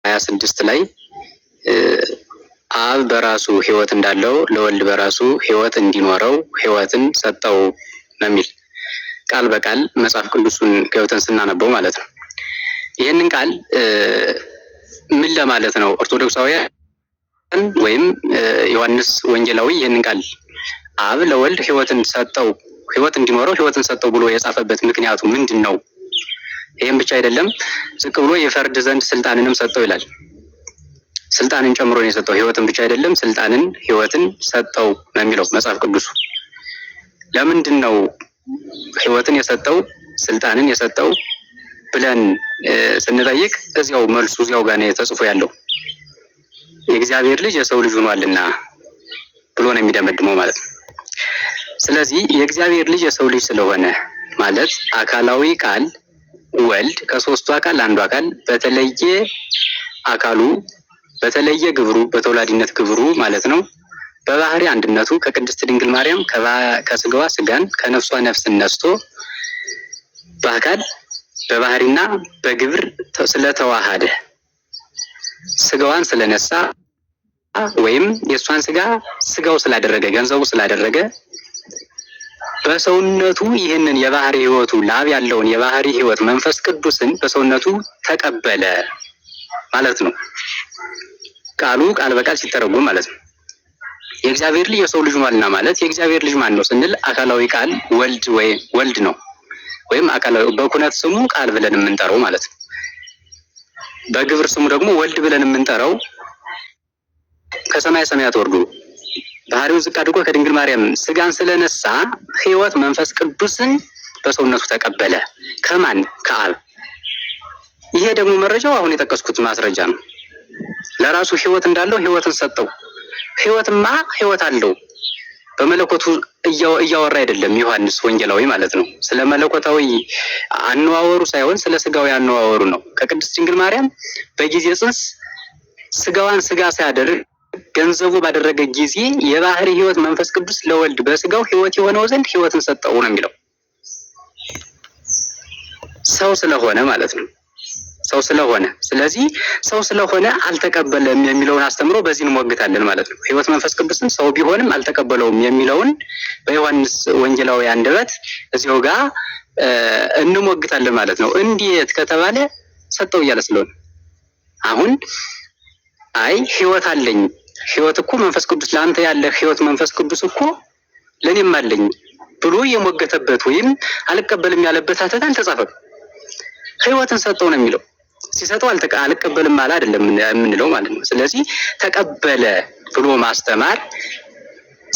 26 ላይ አብ በራሱ ህይወት እንዳለው ለወልድ በራሱ ህይወት እንዲኖረው ህይወትን ሰጠው የሚል ቃል በቃል መጽሐፍ ቅዱስን ገብተን ስናነበው ማለት ነው። ይህንን ቃል ምን ለማለት ነው? ኦርቶዶክሳውያን ወይም ዮሐንስ ወንጌላዊ ይህንን ቃል አብ ለወልድ ህይወትን ሰጠው ህይወት እንዲኖረው ህይወትን ሰጠው ብሎ የጻፈበት ምክንያቱ ምንድነው? ይሄን ብቻ አይደለም፣ ዝቅ ብሎ የፈርድ ዘንድ ስልጣንንም ሰጠው ይላል። ስልጣንን ጨምሮ ነው የሰጠው። ህይወትን ብቻ አይደለም፣ ስልጣንን ህይወትን ሰጠው ነው የሚለው መጽሐፍ ቅዱስ። ለምንድን ነው ህይወትን የሰጠው ስልጣንን የሰጠው ብለን ስንጠይቅ እዚያው መልሱ እዚያው ጋር ነው ተጽፎ ያለው። የእግዚአብሔር ልጅ የሰው ልጅ ሆኗልና ብሎ ነው የሚደመድመው ማለት ነው። ስለዚህ የእግዚአብሔር ልጅ የሰው ልጅ ስለሆነ ማለት አካላዊ ቃል ወልድ ከሶስቱ አካል አንዱ አካል በተለየ አካሉ በተለየ ግብሩ በተወላዲነት ግብሩ ማለት ነው በባህሪ አንድነቱ ከቅድስት ድንግል ማርያም ከስጋዋ ስጋን ከነፍሷ ነፍስን ነስቶ በአካል በባህሪና በግብር ስለተዋሃደ ስጋዋን ስለነሳ ወይም የሷን ስጋ ስጋው ስላደረገ ገንዘቡ ስላደረገ በሰውነቱ ይህንን የባህሪ ህይወቱ ለአብ ያለውን የባህሪ ህይወት መንፈስ ቅዱስን በሰውነቱ ተቀበለ ማለት ነው። ቃሉ ቃል በቃል ሲተረጎም ማለት ነው። የእግዚአብሔር ልጅ የሰው ልጅ ሆኗልና ማለት የእግዚአብሔር ልጅ ማን ነው ስንል አካላዊ ቃል ወልድ ነው። ወይም አካላዊ በኩነት ስሙ ቃል ብለን የምንጠራው ማለት ነው። በግብር ስሙ ደግሞ ወልድ ብለን የምንጠራው ከሰማይ ሰማያት ወርዶ ባህሪውን ዝቅ አድርጎ ከድንግል ማርያም ስጋን ስለነሳ ህይወት መንፈስ ቅዱስን በሰውነቱ ተቀበለ። ከማን? ከአብ። ይሄ ደግሞ መረጃው አሁን የጠቀስኩት ማስረጃ ነው። ለራሱ ህይወት እንዳለው ህይወትን ሰጠው። ህይወትማ ህይወት አለው። በመለኮቱ እያወራ አይደለም ዮሐንስ ወንጌላዊ ማለት ነው። ስለ መለኮታዊ አነዋወሩ ሳይሆን ስለ ስጋዊ አነዋወሩ ነው። ከቅድስት ድንግል ማርያም በጊዜ ጽንስ ስጋዋን ስጋ ሳያደርግ ገንዘቡ ባደረገ ጊዜ የባህሪ ህይወት መንፈስ ቅዱስ ለወልድ በስጋው ህይወት የሆነው ዘንድ ህይወትን ሰጠው ነው የሚለው። ሰው ስለሆነ ማለት ነው። ሰው ስለሆነ ስለዚህ ሰው ስለሆነ አልተቀበለም የሚለውን አስተምሮ በዚህ እንሞግታለን ማለት ነው። ህይወት መንፈስ ቅዱስን ሰው ቢሆንም አልተቀበለውም የሚለውን በዮሐንስ ወንጌላዊ አንደበት እዚያው ጋር እንሞግታለን ማለት ነው። እንዴት ከተባለ ሰጠው እያለ ስለሆነ አሁን አይ ህይወት አለኝ ህይወት እኮ መንፈስ ቅዱስ ለአንተ ያለ ህይወት መንፈስ ቅዱስ እኮ ለኔም አለኝ ብሎ የሞገተበት ወይም አልቀበልም ያለበት አተታ አልተጻፈም። ህይወትን ሰጠው ነው የሚለው። ሲሰጠው አልቀበልም ማለት አይደለም የምንለው ማለት ነው። ስለዚህ ተቀበለ ብሎ ማስተማር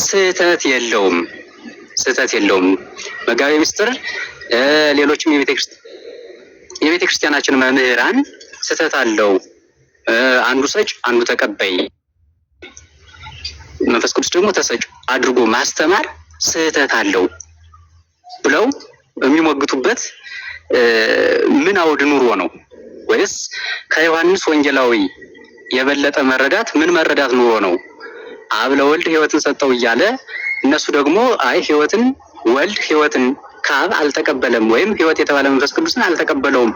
ስህተት የለውም። መጋቤ ምስጢር ሌሎችም የቤተ ክርስቲያናችን መምህራን ስህተት አለው። አንዱ ሰጭ አንዱ ተቀባይ መንፈስ ቅዱስ ደግሞ ተሰጭ አድርጎ ማስተማር ስህተት አለው ብለው የሚሞግቱበት ምን አውድ ኑሮ ነው? ወይስ ከዮሐንስ ወንጌላዊ የበለጠ መረዳት ምን መረዳት ኑሮ ነው? አብ ለወልድ ህይወትን ሰጠው እያለ እነሱ ደግሞ አይ ወልድ ህይወትን ከአብ አልተቀበለም ወይም ህይወት የተባለ መንፈስ ቅዱስን አልተቀበለውም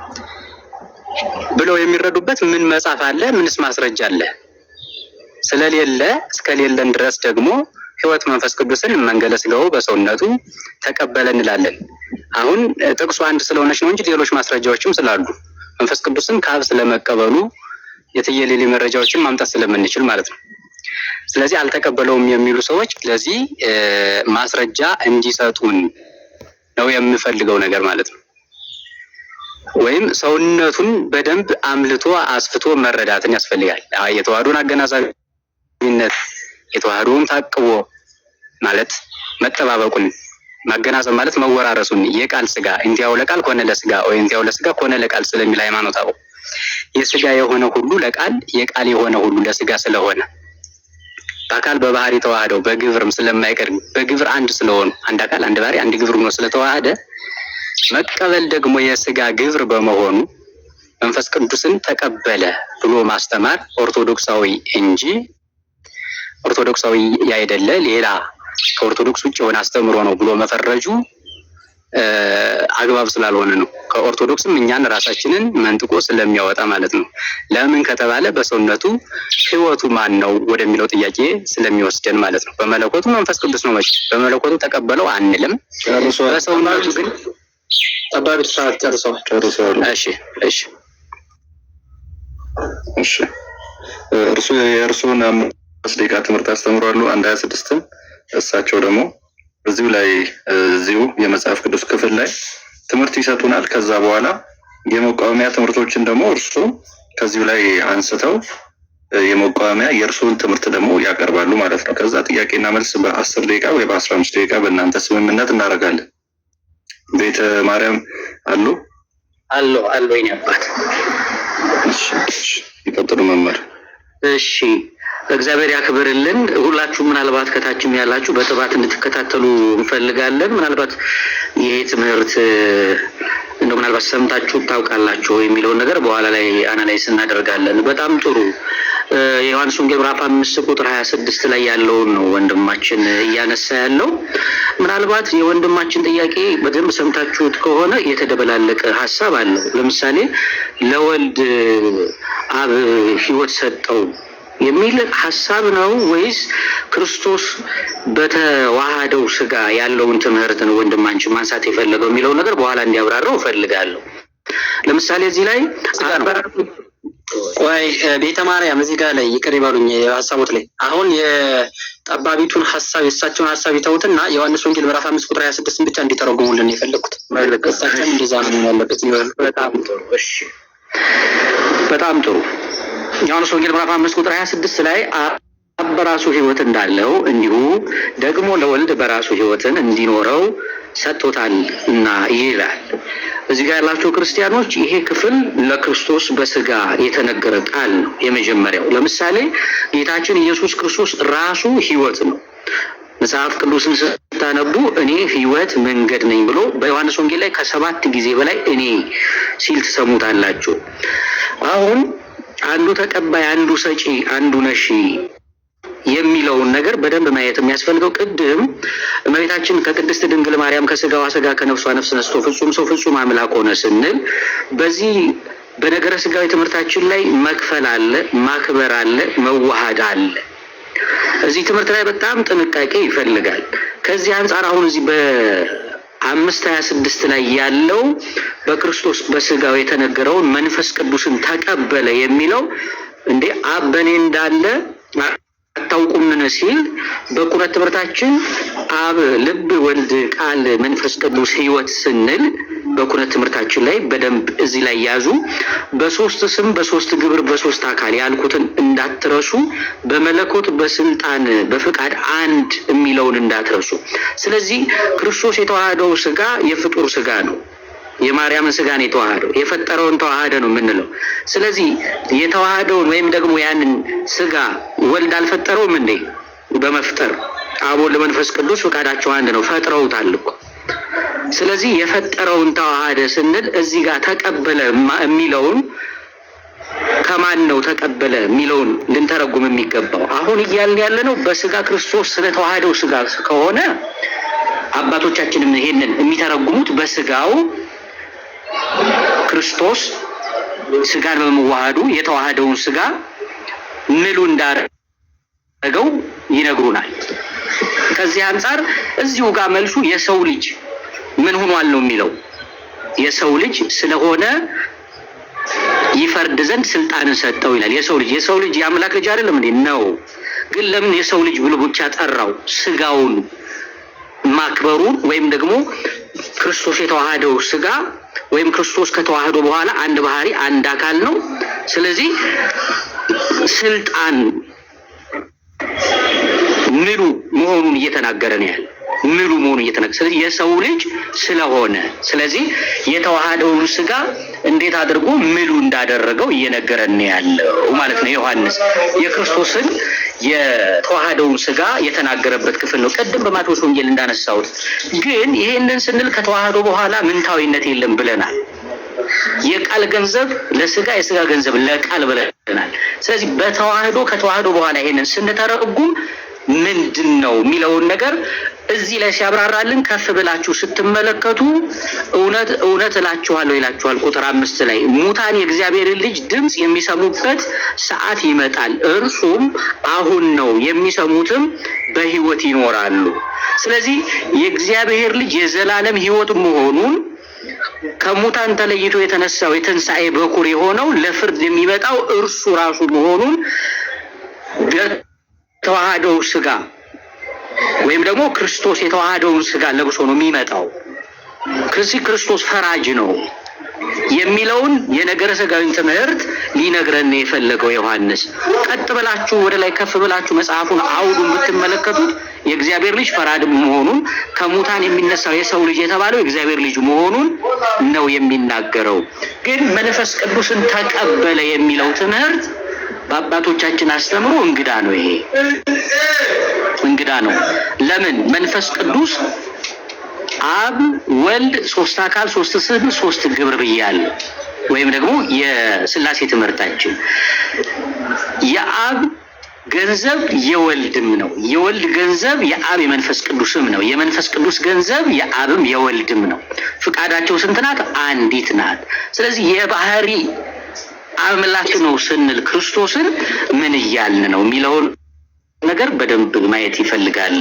ብለው የሚረዱበት ምን መጽሐፍ አለ? ምንስ ማስረጃ አለ? ስለሌለ እስከሌለን ድረስ ደግሞ ህይወት መንፈስ ቅዱስን መንገለ ስጋው በሰውነቱ ተቀበለ እንላለን። አሁን ጥቅሱ አንድ ስለሆነች ነው እንጂ ሌሎች ማስረጃዎችም ስላሉ መንፈስ ቅዱስን ከአብ ስለመቀበሉ የትየሌሊ መረጃዎችን ማምጣት ስለምንችል ማለት ነው። ስለዚህ አልተቀበለውም የሚሉ ሰዎች ለዚህ ማስረጃ እንዲሰጡን ነው የምፈልገው ነገር ማለት ነው። ወይም ሰውነቱን በደንብ አምልቶ አስፍቶ መረዳትን ያስፈልጋል። የተዋህዶን አገናዛቢነት የተዋህዶውን ታቅቦ ማለት መጠባበቁን ማገናዘብ ማለት መወራረሱን የቃል ስጋ እንቲያው ለቃል ኮነ ለስጋ ወይ እንቲያው ለስጋ ኮነ ለቃል ስለሚል ሃይማኖት አበው የስጋ የሆነ ሁሉ ለቃል የቃል የሆነ ሁሉ ለስጋ ስለሆነ በአካል በባህሪ ተዋህደው በግብርም ስለማይቀር በግብር አንድ ስለሆኑ አንድ አካል አንድ ባህሪ አንድ ግብር ነው ስለተዋህደ መቀበል ደግሞ የስጋ ግብር በመሆኑ መንፈስ ቅዱስን ተቀበለ ብሎ ማስተማር ኦርቶዶክሳዊ እንጂ ኦርቶዶክሳዊ ያይደለ ሌላ ከኦርቶዶክስ ውጭ የሆነ አስተምሮ ነው ብሎ መፈረጁ አግባብ ስላልሆነ ነው። ከኦርቶዶክስም እኛን ራሳችንን መንጥቆ ስለሚያወጣ ማለት ነው። ለምን ከተባለ በሰውነቱ ህይወቱ ማን ነው ወደሚለው ጥያቄ ስለሚወስደን ማለት ነው። በመለኮቱ መንፈስ ቅዱስ ነው። በመለኮቱ ተቀበለው አንልም። በሰውነቱ ግን ጠባቢት ሰዓት ጨርሰዋል። እሺ የእርሱን 5 ደቂቃ ትምህርት አስተምሯሉ። 1:26 እሳቸው ደግሞ እዚሁ የመጽሐፍ ቅዱስ ክፍል ላይ ትምህርት ይሰጡናል። ከዛ በኋላ የመቃወሚያ ትምህርቶችን ደግሞ እርሱ ከዚሁ ላይ አንስተው የመቃወሚያ የእርሱን ትምህርት ደግሞ ያቀርባሉ ማለት ነው። ከዛ ጥያቄና መልስ በ10 ደቂቃ ወይ በ15 ደቂቃ በእናንተ ስምምነት እናደርጋለን። ቤተ ማርያም አሉ የኔ አባት። እሺ ይቀጥሉ መምህር። እሺ እግዚአብሔር ያክብርልን። ሁላችሁም ምናልባት ከታችም ያላችሁ በጥባት እንድትከታተሉ እንፈልጋለን። ምናልባት ይሄ ትምህርት እንደው ምናልባት ሰምታችሁ ታውቃላችሁ የሚለውን ነገር በኋላ ላይ አናላይዝ እናደርጋለን። በጣም ጥሩ። የዮሐንስ ወንጌል ምዕራፍ 5 ቁጥር 26 ላይ ያለውን ነው ወንድማችን እያነሳ ያለው። ምናልባት የወንድማችን ጥያቄ በደንብ ሰምታችሁት ከሆነ የተደበላለቀ ሐሳብ አለው። ለምሳሌ ለወልድ አብ ሕይወት ሰጠው የሚል ሐሳብ ነው ወይስ ክርስቶስ በተዋሃደው ስጋ ያለውን ትምህርት ነው ወንድማችን ማንሳት የፈለገው የሚለው ነገር በኋላ እንዲያብራራው እፈልጋለሁ። ለምሳሌ እዚህ ላይ ቆይ ቤተ ማርያም እዚህ ጋር ላይ ይቅር ይበሉኝ ሐሳቦት ላይ አሁን የጠባቢቱን ሐሳብ የእሳቸውን ሐሳብ ይተውትና ዮሐንስ ወንጌል ምዕራፍ 5 ቁጥር 26 ብቻ እንዲተረጉሙልን የፈለኩት እሳቸው እንደዛ ነው ያለበት ይላል። በጣም ጥሩ። እሺ በጣም ጥሩ። ዮሐንስ ወንጌል ምዕራፍ 5 ቁጥር 26 ላይ አብ በራሱ ሕይወት እንዳለው እንዲሁ ደግሞ ለወልድ በራሱ ሕይወትን እንዲኖረው ሰጥቶታል እና ይላል። እዚህ ጋር ያላችሁ ክርስቲያኖች ይሄ ክፍል ለክርስቶስ በስጋ የተነገረ ቃል ነው። የመጀመሪያው ለምሳሌ ጌታችን ኢየሱስ ክርስቶስ ራሱ ሕይወት ነው። መጽሐፍ ቅዱስን ስታነቡ እኔ ሕይወት መንገድ ነኝ ብሎ በዮሐንስ ወንጌል ላይ ከ7 ጊዜ በላይ እኔ ሲል ትሰሙታላችሁ። አሁን አንዱ ተቀባይ፣ አንዱ ሰጪ፣ አንዱ ነሺ የሚለውን ነገር በደንብ ማየት የሚያስፈልገው ቅድም እመቤታችን ከቅድስት ድንግል ማርያም ከስጋዋ ስጋ ከነፍሷ ነፍስ ነስቶ ፍጹም ሰው ፍጹም አምላክ ሆነ ስንል በዚህ በነገረ ስጋዊ ትምህርታችን ላይ መክፈል አለ፣ ማክበር አለ፣ መዋሃድ አለ። እዚህ ትምህርት ላይ በጣም ጥንቃቄ ይፈልጋል። ከዚህ አንጻር አሁን እዚህ በ5:26 ላይ ያለው በክርስቶስ በስጋው የተነገረውን መንፈስ ቅዱስን ተቀበለ የሚለው እንዴ አብ በኔ እንዳለ አታውቁምን ሲል በቁርአን ትምህርታችን አብ ልብ፣ ወልድ ቃል፣ መንፈስ ቅዱስ ሕይወት ስንል በቁርአን ትምህርታችን ላይ በደንብ እዚህ ላይ ያዙ። በሶስት ስም በሶስት ግብር በሶስት አካል ያልኩትን እንዳትረሱ፣ በመለኮት በስልጣን በፍቃድ አንድ የሚለውን እንዳትረሱ። ስለዚህ ክርስቶስ የተዋሃደው ስጋ የፍጡር ስጋ ነው። የማርያምን ስጋ ነው የተዋሃደው። የፈጠረውን ተዋሃደ ነው የምንለው። ስለዚህ የተዋሃደውን ወይም ደግሞ ያንን ስጋ ወልድ አልፈጠረውም እንዴ? በመፍጠር አብ ወልድ መንፈስ ቅዱስ ፍቃዳቸው አንድ ነው፣ ፈጥረውታል እኮ። ስለዚህ የፈጠረውን ተዋሃደ ስንል እዚህ ጋር ተቀበለ የሚለውን ከማን ነው ተቀበለ የሚለውን ልንተረጉም የሚገባው። አሁን እያልን ያለነው በስጋ ክርስቶስ ስለተዋሃደው ስጋ ከሆነ አባቶቻችንም ይሄንን የሚተረጉሙት በስጋው ክርስቶስ ስጋን በመዋሃዱ የተዋሃደውን ስጋ ምሉ እንዳረገው ይነግሩናል። ከዚህ አንፃር እዚሁ ጋር መልሱ የሰው ልጅ ምን ሆኗል ነው የሚለው። የሰው ልጅ ስለሆነ ይፈርድ ዘንድ ስልጣንን ሰጠው ይላል። የሰው ልጅ የአምላክ ልጅ አይደለም እንዴ? ነው። ግን ለምን የሰው ልጅ ብሎ ብቻ ጠራው? ስጋውን ማክበሩን ወይም ደግሞ ክርስቶስ የተዋሃደው ስጋ ወይም ክርስቶስ ከተዋህዶ በኋላ አንድ ባህሪ አንድ አካል ነው። ስለዚህ ስልጣን ምሉ መሆኑን እየተናገረ ነው ያለ ምሉ መሆኑን እየተናገረ። ስለዚህ የሰው ልጅ ስለሆነ ስለዚህ የተዋሃደውን ስጋ እንዴት አድርጎ ምሉ እንዳደረገው እየነገረን ያለው ማለት ነው። ዮሐንስ የክርስቶስን የተዋሃደውን ስጋ የተናገረበት ክፍል ነው። ቀደም በማቴዎስ ወንጌል እንዳነሳሁት ግን ይሄንን ስንል ከተዋህዶ በኋላ ምንታዊነት የለም ብለናል። የቃል ገንዘብ ለስጋ የስጋ ገንዘብ ለቃል ብለናል። ስለዚህ በተዋህዶ ከተዋህዶ በኋላ ይሄንን ስንተረጉም ምንድነው የሚለውን ነገር እዚህ ላይ ሲያብራራልን ከፍ ብላችሁ ስትመለከቱ እውነት እውነት እላችኋለሁ ይላችኋል። ቁጥር 5 ላይ ሙታን የእግዚአብሔርን ልጅ ድምጽ የሚሰሙበት ሰዓት ይመጣል፣ እርሱም አሁን ነው፣ የሚሰሙትም በሕይወት ይኖራሉ። ስለዚህ የእግዚአብሔር ልጅ የዘላለም ሕይወት መሆኑን ከሙታን ተለይቶ የተነሳው የትንሣኤ በኩር የሆነው ለፍርድ የሚመጣው እርሱ ራሱ መሆኑን ተዋህደው ስጋ ወይም ደግሞ ክርስቶስ የተዋሃደውን ስጋ ለብሶ ነው የሚመጣው። ክርስቶስ ፈራጅ ነው የሚለውን የነገረ ስጋዊን ትምህርት ሊነግረን የፈለገው ዮሐንስ። ቀጥ ብላችሁ ወደ ላይ ከፍ ብላችሁ መጽሐፉን አውዱን ብትመለከቱት የእግዚአብሔር ልጅ ፈራድ መሆኑን ከሙታን የሚነሳው የሰው ልጅ የተባለው የእግዚአብሔር ልጅ መሆኑን ነው የሚናገረው። ግን መንፈስ ቅዱስን ተቀበለ የሚለው ትምህርት በአባቶቻችን አስተምሮ እንግዳ ነው። ይሄ እንግዳ ነው። ለምን? መንፈስ ቅዱስ አብ ወልድ ሶስት አካል ሶስት ስም ሶስት ግብር ብያለሁ። ወይም ደግሞ የሥላሴ ትምህርታችን የአብ ገንዘብ የወልድም ነው፣ የወልድ ገንዘብ የአብ የመንፈስ ቅዱስም ነው፣ የመንፈስ ቅዱስ ገንዘብ የአብም የወልድም ነው። ፍቃዳቸው ስንት ናት? አንዲት ናት። ስለዚህ የባህሪ አምላክ ነው ስንል ክርስቶስን ምን እያልን ነው የሚለውን ነገር በደንብ ማየት ይፈልጋል።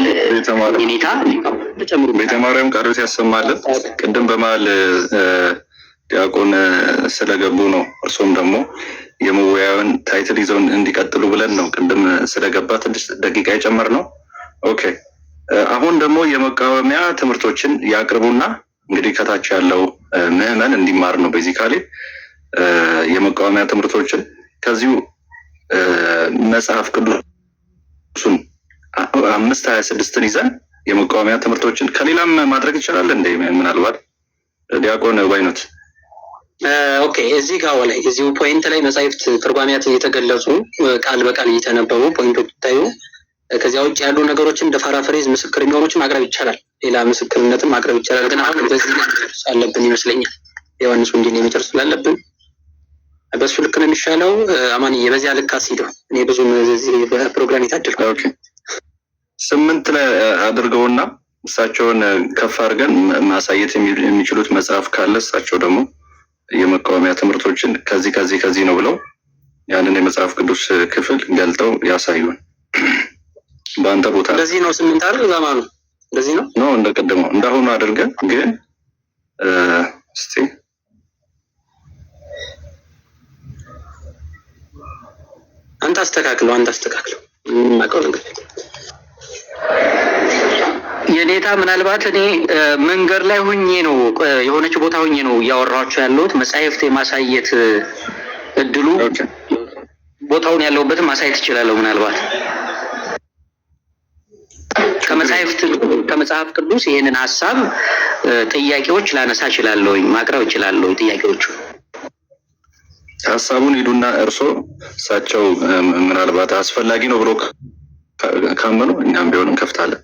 ኔታ ቤተ ማርያም ቃሎት ያሰማልን። ቅድም በመሀል ዲያቆን ስለገቡ ነው። እርሶም ደግሞ የመወያዩን ታይትል ይዘው እንዲቀጥሉ ብለን ነው ቅድም ስለገባ ትንሽ ደቂቃ የጨመር ነው። ኦኬ አሁን ደግሞ የመቃወሚያ ትምህርቶችን ያቅርቡና እንግዲህ ከታች ያለው ምዕመን እንዲማር ነው ቤዚካሊ የመቃወሚያ ትምህርቶችን ከዚሁ መጽሐፍ ቅዱስን 5:26 ይዘን የመቃወሚያ ትምህርቶችን ከሌላም ማድረግ ይችላል እንዴ? ምናልባት ዲያቆን ባይኖት ኦኬ እዚህ ጋር ላይ እዚሁ ፖይንት ላይ መጻሕፍት ትርጓሜያት እየተገለጹ ቃል በቃል እየተነበቡ ፖይንቶች ይታዩ። ከዚያ ውጭ ያሉ ነገሮችን እንደ ፓራፍሬዝ ምስክር የሚሆኑት ማቅረብ ይቻላል። ሌላ ምስክርነትን ማቅረብ ይቻላል። ግን አሁን በዚህ አለብን ይመስለኛል ዮሐንስ ወንጌል የመጨረስ ስላለብን በሱ ልክ ነው የሚሻለው። አማንዬ በዚያ ልክ አስይደው። እኔ ብዙም እዚህ በፕሮግራም የታደልኩ። ኦኬ 8 ላይ አድርገውና እሳቸውን ከፍ አድርገን ማሳየት የሚችሉት መጽሐፍ ካለ እሳቸው ደግሞ የመቃወሚያ ትምህርቶችን ከዚህ ነው ብለው ያንን የመጽሐፍ ቅዱስ ክፍል ገልጠው ያሳዩን። በአንተ ቦታ እንደዚህ ነው 8 አይደል? ዘማኑ እንደዚህ ነው ነው እንደቀደመው እንዳሁኑ አድርገን ግን እስቲ አንተ አስተካክለው ማቀው ነገር የኔታ ምናልባት እኔ መንገድ ላይ ሆኜ ነው የሆነች ቦታ ሆኜ ነው እያወራኋቸው ያለሁት። መጽሐፍት የማሳየት እድሉ ቦታውን ያለሁበትን ማሳየት እችላለሁ። ምናልባት ከመጽሐፍ ቅዱስ ይሄንን ሐሳብ ጥያቄዎች ላነሳ እችላለሁ፣ ማቅረብ እችላለሁ። ጥያቄዎቹ ሐሳቡን ሂዱና እሳቸው ምናልባት አስፈላጊ ነው ብሎ ካመኑ እኛም ቢሆን እንከፍታለን።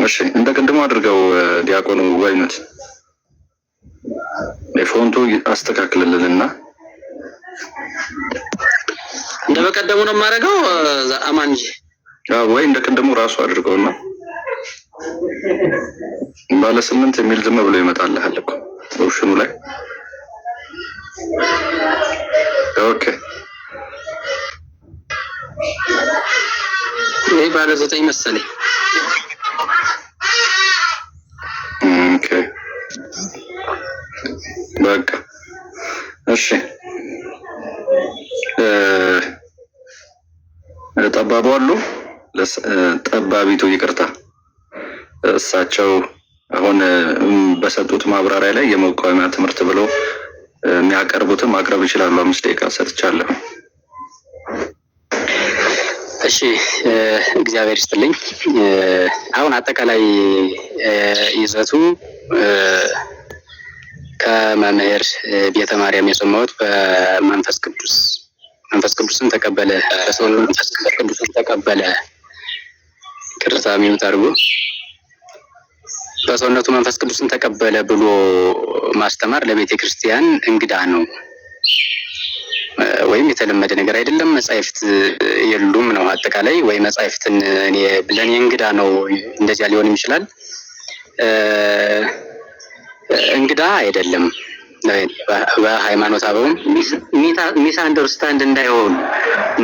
እሺ እንደ ቅድሙ አድርገው ዲያቆኑ ወይነት የፎንቱ አስተካክልልንና እንደ በቀደሙ ነው የማደርገው። አማንጂ ወይ እንደ ቅድሙ ራሱ አድርገውና ባለ 8 የሚል ዝም ብሎ ይመጣልሃል እኮ ኦፕሽኑ ላይ። ኦኬ ይሄ ባለ 9 መሰለኝ። ኦኬ በቃ እሺ። ጠባቡ አሉ ጠባቢቱ ይቅርታ፣ እሳቸው አሁን በሰጡት ማብራሪያ ላይ የመቃወሚያ ትምህርት ብሎ የሚያቀርቡትን ማቅረብ ይችላሉ። 5 ደቂቃ ሰጥቻለሁ። እሺ እግዚአብሔር ይስጥልኝ። አሁን አጠቃላይ ይዘቱ ከመምህር ቤተ ማርያም የሰማሁት በመንፈስ ቅዱስን ተቀበለ፣ በሰው መንፈስ ቅዱስን ተቀበለ፣ ቅርታ ሚሉት አድርጎ በሰውነቱ መንፈስ ቅዱስን ተቀበለ ብሎ ማስተማር ለቤተ ክርስቲያን እንግዳ ነው ወይም የተለመደ ነገር አይደለም። መጻሕፍት የሉም ነው አጠቃላይ። ወይ መጻሕፍትን ለእኔ እንግዳ ነው፣ እንደዚያ ሊሆንም ይችላል። እንግዳ አይደለም። በሃይማኖት አበውም ሚስ አንደርስታንድ እንዳይሆን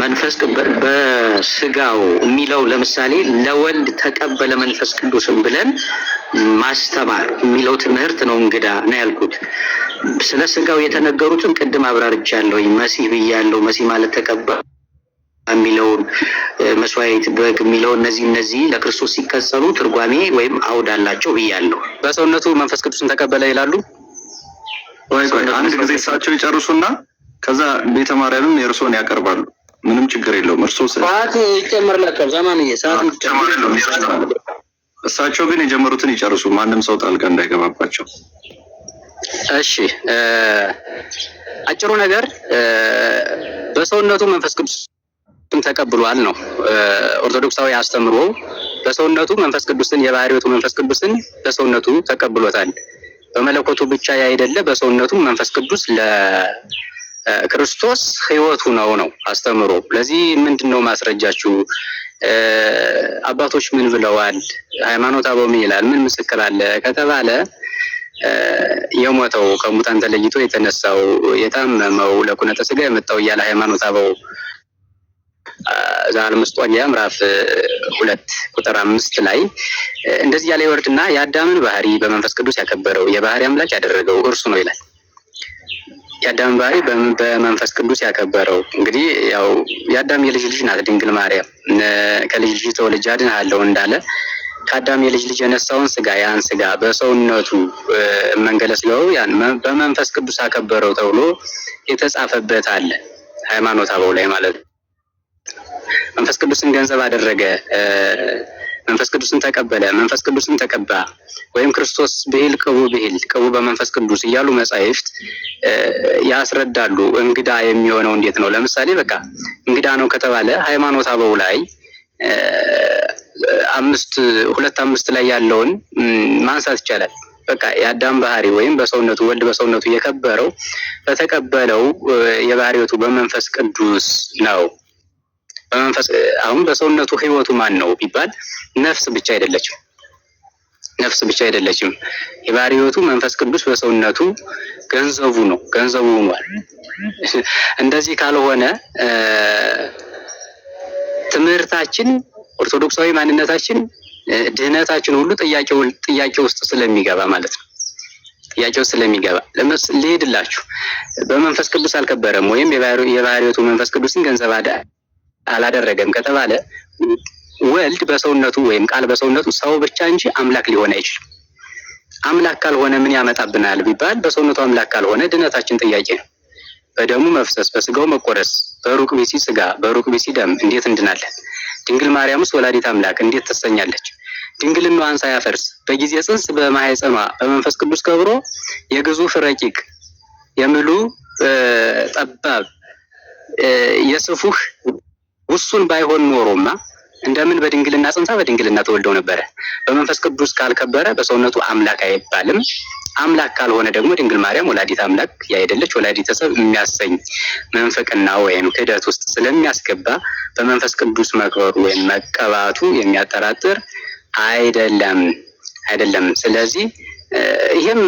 መንፈስ በስጋው የሚለው ለምሳሌ ለወልድ ተቀበለ መንፈስ ቅዱስን ብለን ማስተማር የሚለው ትምህርት ነው እንግዳ ነው ያልኩት። ስለ ስጋው የተነገሩትን ቅድም አብራርቻለሁ። መሲህ ብያለሁ። መሲህ ማለት ተቀበለ የሚለውን መስዋዕት በግ የሚለው እነዚህ ለክርስቶስ ሲቀጸሉ ትርጓሜ ወይም አውድ አላቸው ብያለሁ። በሰውነቱ መንፈስ ቅዱስን ተቀበለ ይላሉ። አንድ ጊዜ እሳቸው ይጨርሱና ከዛ ቤተ ማርያምም የእርሶን ያቀርባሉ። ምንም ችግር የለውም። እርሶ ሰዓት ይጨመርላቸዋል። ዘማንዬ ሰዓት ይጨመርላቸዋል። እሳቸው ግን የጀመሩትን ይጨርሱ። ማንም ሰው ጣልቃ እንዳይገባባቸው። እሺ፣ አጭሩ ነገር በሰውነቱ መንፈስ ቅዱስን ተቀብሏል ነው ኦርቶዶክሳዊ አስተምሮ። በሰውነቱ መንፈስ ቅዱስን የባህሪዎቱ መንፈስ ቅዱስን በሰውነቱ ተቀብሎታል። በመለኮቱ ብቻ ያይደለ በሰውነቱ መንፈስ ቅዱስ ለክርስቶስ ሕይወቱ ነው አስተምሮ። ለዚህ ምንድነው ማስረጃችሁ? አባቶች ምን ብለዋል? ሃይማኖት አበው ምን ይላል? ምን ምስክር አለ ከተባለ የሞተው ከሙታን ተለይቶ የተነሳው የታመመው ለኩነተ ሥጋ የመጣው እያለ ሃይማኖት አበው ዘአልምስጧጊያ ምዕራፍ 2 ቁጥር 5 ላይ እንደዚህ ያለ ይወርድና የአዳምን ባህሪ በመንፈስ ቅዱስ ያከበረው የባህሪ አምላክ ያደረገው እርሱ ነው ይላል። የአዳምን ባህሪ በመንፈስ ቅዱስ ያከበረው እንግዲህ ያው የአዳም የልጅ ልጅ ናት ድንግል ማርያም። ከልጅ ልጅ ተወልጄ አድንሃለሁ እንዳለ ከአዳም የልጅ ልጅ የነሳውን ስጋ ያን ስጋ በሰውነቱ መንገለ ስጋው ያን በመንፈስ ቅዱስ አከበረው ተብሎ የተጻፈበት አለ ሃይማኖት አበው ላይ ማለት ነው። መንፈስ ቅዱስን ገንዘብ አደረገ፣ መንፈስ ቅዱስን ተቀበለ፣ መንፈስ ቅዱስን ተቀባ፣ ወይም ክርስቶስ ብሂል ቅቡ በመንፈስ ቅዱስ እያሉ መጻሕፍት ያስረዳሉ። እንግዳ የሚሆነው እንዴት ነው? ለምሳሌ በቃ እንግዳ ነው ከተባለ ሃይማኖት አበው ላይ 2:5 ላይ ያለውን ማንሳት ይቻላል። በቃ የአዳም ባህሪ ወይም በሰውነቱ ወልድ በሰውነቱ የከበረው በተቀበለው የባህሪዎቱ በመንፈስ ቅዱስ ነው። በመንፈስ አሁን በሰውነቱ ሕይወቱ ማን ነው ቢባል ነፍስ ብቻ አይደለችም። የባህሪዎቱ መንፈስ ቅዱስ በሰውነቱ ገንዘቡ ነው፣ ገንዘቡ ሆኗል። እንደዚህ ካልሆነ ትምህርታችን ኦርቶዶክሳዊ ማንነታችን ድህነታችን ሁሉ ጥያቄ ውስጥ ስለሚገባ ማለት ነው። ጥያቄው ስለሚገባ ልሄድላችሁ። በመንፈስ ቅዱስ አልከበረም ወይም የባህሪዎቱ መንፈስ ቅዱስን ገንዘብ አላደረገም ከተባለ ወልድ በሰውነቱ ወይም ቃል በሰውነቱ ሰው ብቻ እንጂ አምላክ ሊሆን አይችልም። አምላክ ካልሆነ ምን ያመጣብናል ቢባል በሰውነቱ አምላክ ካልሆነ ድነታችን ጥያቄ ነው። በደሙ መፍሰስ በስጋው መቆረስ በሩቅ ቢሲ ስጋ በሩቅ ቢሲ ደም እንዴት እንድናለን? ድንግል ማርያምስ ወላዲት አምላክ እንዴት ትሰኛለች? ድንግልናዋን ሳያፈርስ በጊዜ ጽንስ በማህፀኗ በመንፈስ ቅዱስ ከብሮ የግዙፍ ረቂቅ የምሉ ጠባብ የስፉህ ውሱን ባይሆን ኖሮማ እንደምን በድንግልና ጽንሳ በድንግልና ተወልደው ነበረ። በመንፈስ ቅዱስ ካልከበረ በሰውነቱ አምላክ አይባልም። አምላክ ካልሆነ ደግሞ ድንግል ማርያም ወላዲት አምላክ ያይደለች ወላዲተ ሰብ የሚያሰኝ መንፈቅና ወይም ክህደት ውስጥ ስለሚያስገባ በመንፈስ ቅዱስ መክበሩ ወይም መቀባቱ የሚያጠራጥር አይደለም። ስለዚህ ይሄም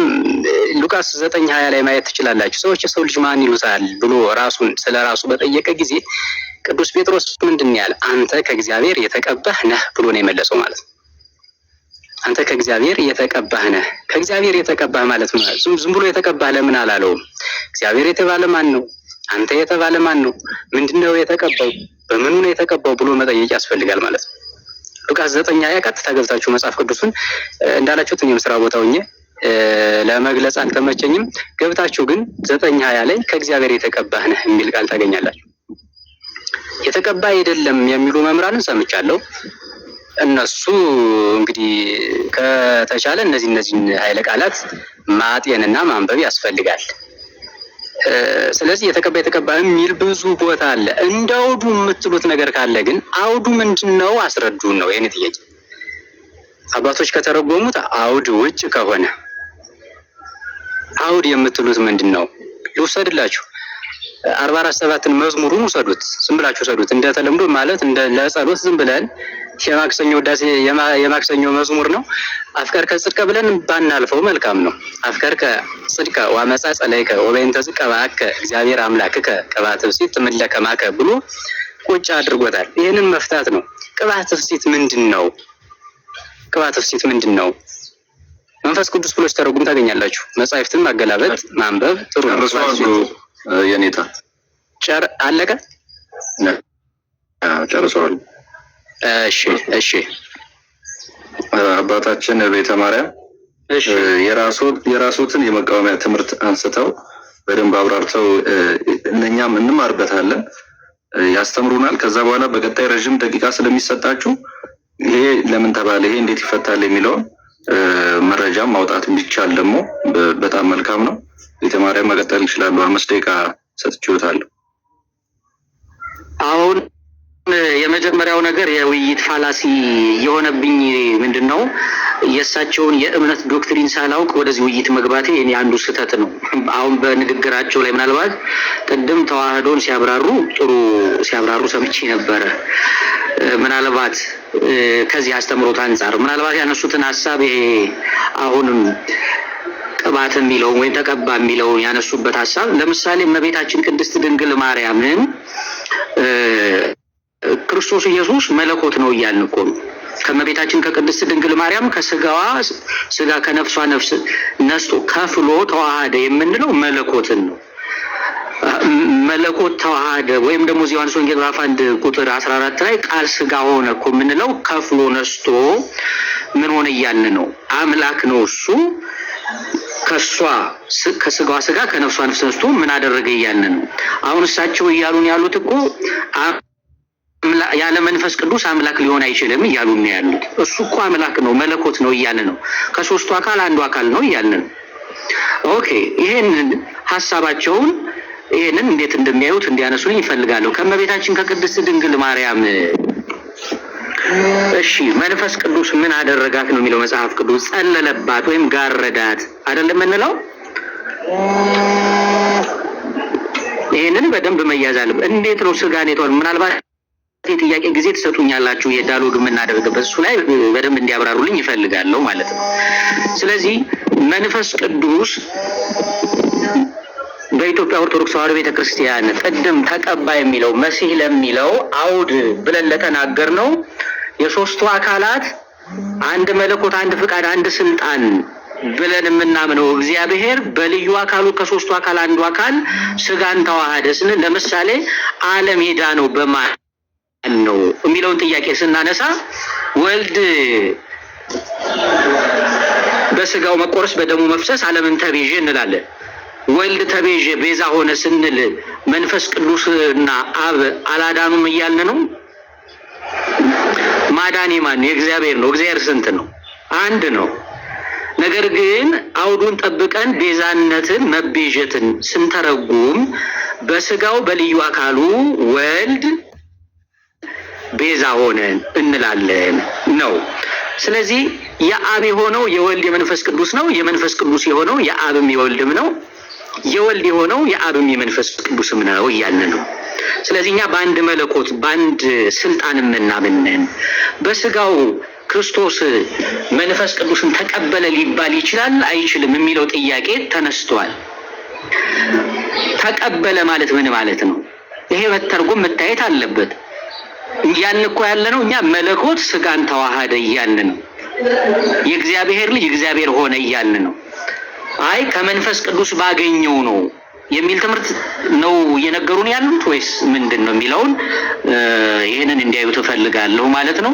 ሉቃስ 9:20 ላይ ማየት ትችላላችሁ። ሰዎች የሰው ልጅ ማን ይሉታል ብሎ ስለራሱ በጠየቀ ጊዜ ቅዱስ ጴጥሮስ ምንድን ያለ አንተ ከእግዚአብሔር የተቀባህ ነህ ብሎ ነው የመለሰው ማለት ነው። አንተ ከእግዚአብሔር የተቀባህ ነህ። ከእግዚአብሔር የተቀባህ ማለት ነው። ዝም ብሎ የተቀባህ ለምን አላለውም? እግዚአብሔር የተባለ ማን ነው? አንተ የተባለ ማን ነው? ምንድነው የተቀባው? በምኑ ነው የተቀባው ብሎ መጠየቅ ያስፈልጋል ማለት ነው። ሉቃስ 9:20 ቀጥታ ገብታችሁ መጽሐፍ ቅዱስን እንዳላችሁት እኔም ስራ ቦታ ሆኜ ለመግለጽ አልተመቸኝም። ገብታችሁ ግን 9:20 ላይ ከእግዚአብሔር የተቀባህ ነህ የሚል ቃል ታገኛላችሁ። የተቀባ አይደለም የሚሉ መምህራንን ሰምቻለሁ። እነሱ እንግዲህ ከተቻለ እነዚህን ኃይለ ቃላት ማጤንና ማንበብ ያስፈልጋል። ስለዚህ የተቀባ የሚል ብዙ ቦታ አለ። እንዳውዱ የምትሉት ነገር ካለ ግን አውዱ ምንድነው አስረዱን ነው የኔ ጥያቄ። አባቶች ከተረጎሙት አውድ ውጭ ከሆነ አውድ የምትሉት ምንድነው ልውሰድላችሁ። 44:7 መዝሙሩን ውሰዱት፣ ዝም ብላችሁ ውሰዱት። እንደ ተለምዶ ማለት እንደ ለጸሎት ዝም ብለን የማክሰኞ ውዳሴ የማክሰኞ መዝሙር ነው። አፍቀርከ ጽድቀ ብለን ባናልፈው መልካም ነው። አፍቀርከ ጽድቀ ወአመፃ ጸለይከ ወበእንተ ዝቀባከ እግዚአብሔር አምላክከ ቅብአተ ብእሲት ትምለከ ማከ ብሎ ቁጭ አድርጎታል። ይሄንን መፍታት ነው። ቅብአተ ብእሲት ምንድነው? ቅብአተ ብእሲት ምንድነው? መንፈስ ቅዱስ ብሎ ተረጉም ታገኛላችሁ። መጻሕፍትን ማገላበጥ ማንበብ ጥሩ ነው። የኔታ አለቀ? ጨርሰዋል። እሺ አባታችን ቤተ ማርያም የራሶትን የመቃወሚያ ትምህርት አንስተው በደንብ አብራርተው እኛም እንማርበታለን፣ ያስተምሩናል። ከዛ በኋላ በቀጣይ ረጅም ደቂቃ ስለሚሰጣችሁ ይሄ ለምን ተባለ፣ ይሄ እንዴት ይፈታል የሚለውን መረጃም ማውጣት እንዲቻል ደግሞ በጣም መልካም ነው። ቤተ ማርያም መቀጠል ይችላሉ። 5 ደቂቃ ሰጥቼዎታለሁ። አሁን የመጀመሪያው ነገር የውይይት ፋላሲ የሆነብኝ ምንድነው? የእሳቸውን የእምነት ዶክትሪን ሳላውቅ ወደዚህ ውይይት መግባቴ የኔ አንዱ ስህተት ነው። አሁን በንግግራቸው ላይ ምናልባት ቅድም ተዋህዶን ሲያብራሩ ሰምቼ ነበረ። ምናልባት ከዚህ አስተምሮት አንጻር ምናልባት ያነሱትን ሀሳብ ይሄ አሁንም ቅባት የሚለው ወይ ተቀባ የሚለው ያነሱበት ሀሳብ ለምሳሌ እመቤታችን ቅድስት ድንግል ማርያምን ክርስቶስ ኢየሱስ መለኮት ነው እያልን እኮ ነው። ከእመቤታችን ከቅድስት ድንግል ማርያም ከስጋዋ ስጋ ከነፍሷ ነፍስ ነስቶ ከፍሎ ተዋሃደ የምንለው መለኮትን ነው። መለኮት ተዋሃደ ወይም ደግሞ ዮሐንስ ወንጌል ምዕራፍ 1 ቁጥር 14 ላይ ቃል ስጋ ሆነ እኮ የምንለው ከፍሎ ነስቶ ምን ሆነ እያልን ነው። አምላክ ነው እሱ። ከስጋዋ ስጋ ከነፍሷ ነፍስ ነስቶ ምን አደረገ እያልን ነው። አሁን እሳቸው እያሉን ያሉት እኮ ያለ መንፈስ ቅዱስ አምላክ ሊሆን አይችልም እያሉን ነው ያሉት። እሱ እኮ አምላክ ነው መለኮት ነው እያልን ነው። ከሶስቱ አካል አንዱ አካል ነው እያልን ነው። ኦኬ፣ ይሄንን ሐሳባቸውን ይሄንን እንዴት እንደሚያዩት እንዲያነሱልኝ ይፈልጋለሁ። ከእመቤታችን ከቅድስት ድንግል ማርያም እሺ መንፈስ ቅዱስ ምን አደረጋት ነው የሚለው መጽሐፍ ቅዱስ። ጸለለባት ወይም ጋረዳት አይደለም እንለው። ይሄንን በደንብ መያዝ አለበት። እንዴት ነው ስጋን የተዋል? ምናልባት ጥያቄ ጊዜ ተሰጡኛላችሁ የዳሎግ የምናደርግበት እሱ ላይ በደንብ እንዲያብራሩልኝ ይፈልጋለሁ ማለት ነው። ስለዚህ መንፈስ ቅዱስ በኢትዮጵያ ኦርቶዶክስ ተዋሕዶ ቤተክርስቲያን ቅድም ተቀባ የሚለው መሲህ ለሚለው አውድ ብለን ለተናገር ነው የሶስቱ አካላት አንድ መለኮት፣ አንድ ፍቃድ፣ አንድ ስልጣን ብለን የምናምነው እግዚአብሔር በልዩ አካሉ ከሶስቱ አካል አንዱ አካል ስጋን ተዋሃደ ስንል ለምሳሌ ዓለም ሄዳ ነው በማን ነው የሚለውን ጥያቄ ስናነሳ ወልድ በስጋው መቆረስ በደሙ መፍሰስ ዓለምን ተቤዠ እንላለን። ወልድ ተቤዠ ቤዛ ሆነ ስንል መንፈስ ቅዱስና አብ አላዳኑም እያልን ነው። ማዳኔ ማን? የእግዚአብሔር ነው። እግዚአብሔር ስንት ነው? አንድ ነው። ነገር ግን አውዱን ጠብቀን ቤዛነትን መቤዠትን ስንተረጉም በስጋው በልዩ አካሉ ወልድ ቤዛ ሆነ እንላለን ነው። ስለዚህ የአብ የሆነው የወልድ የመንፈስ ቅዱስ ነው። የመንፈስ ቅዱስ የሆነው የአብም የወልድም ነው። የወልድ የሆነው የአብም የመንፈስ ቅዱስም ነው እያልን ነው። ስለዚህ እኛ በአንድ መለኮት በአንድ ስልጣን የምናምንን በስጋው ክርስቶስ መንፈስ ቅዱስን ተቀበለ ሊባል ይችላል አይችልም የሚለው ጥያቄ ተነስቷል። ተቀበለ ማለት ምን ማለት ነው? ይሄ መተርጎም መታየት አለበት። ያን እኮ ያለ ነው እኛ መለኮት ስጋን ተዋሃደ እያልን ነው። የእግዚአብሔር ልጅ እግዚአብሔር ሆነ እያልን ነው። አይ ከመንፈስ ቅዱስ ባገኘው ነው የሚል ትምህርት ነው እየነገሩን ያሉት ወይስ ምንድነው የሚለውን ይሄንን እንዲያዩ ተፈልጋለሁ ማለት ነው።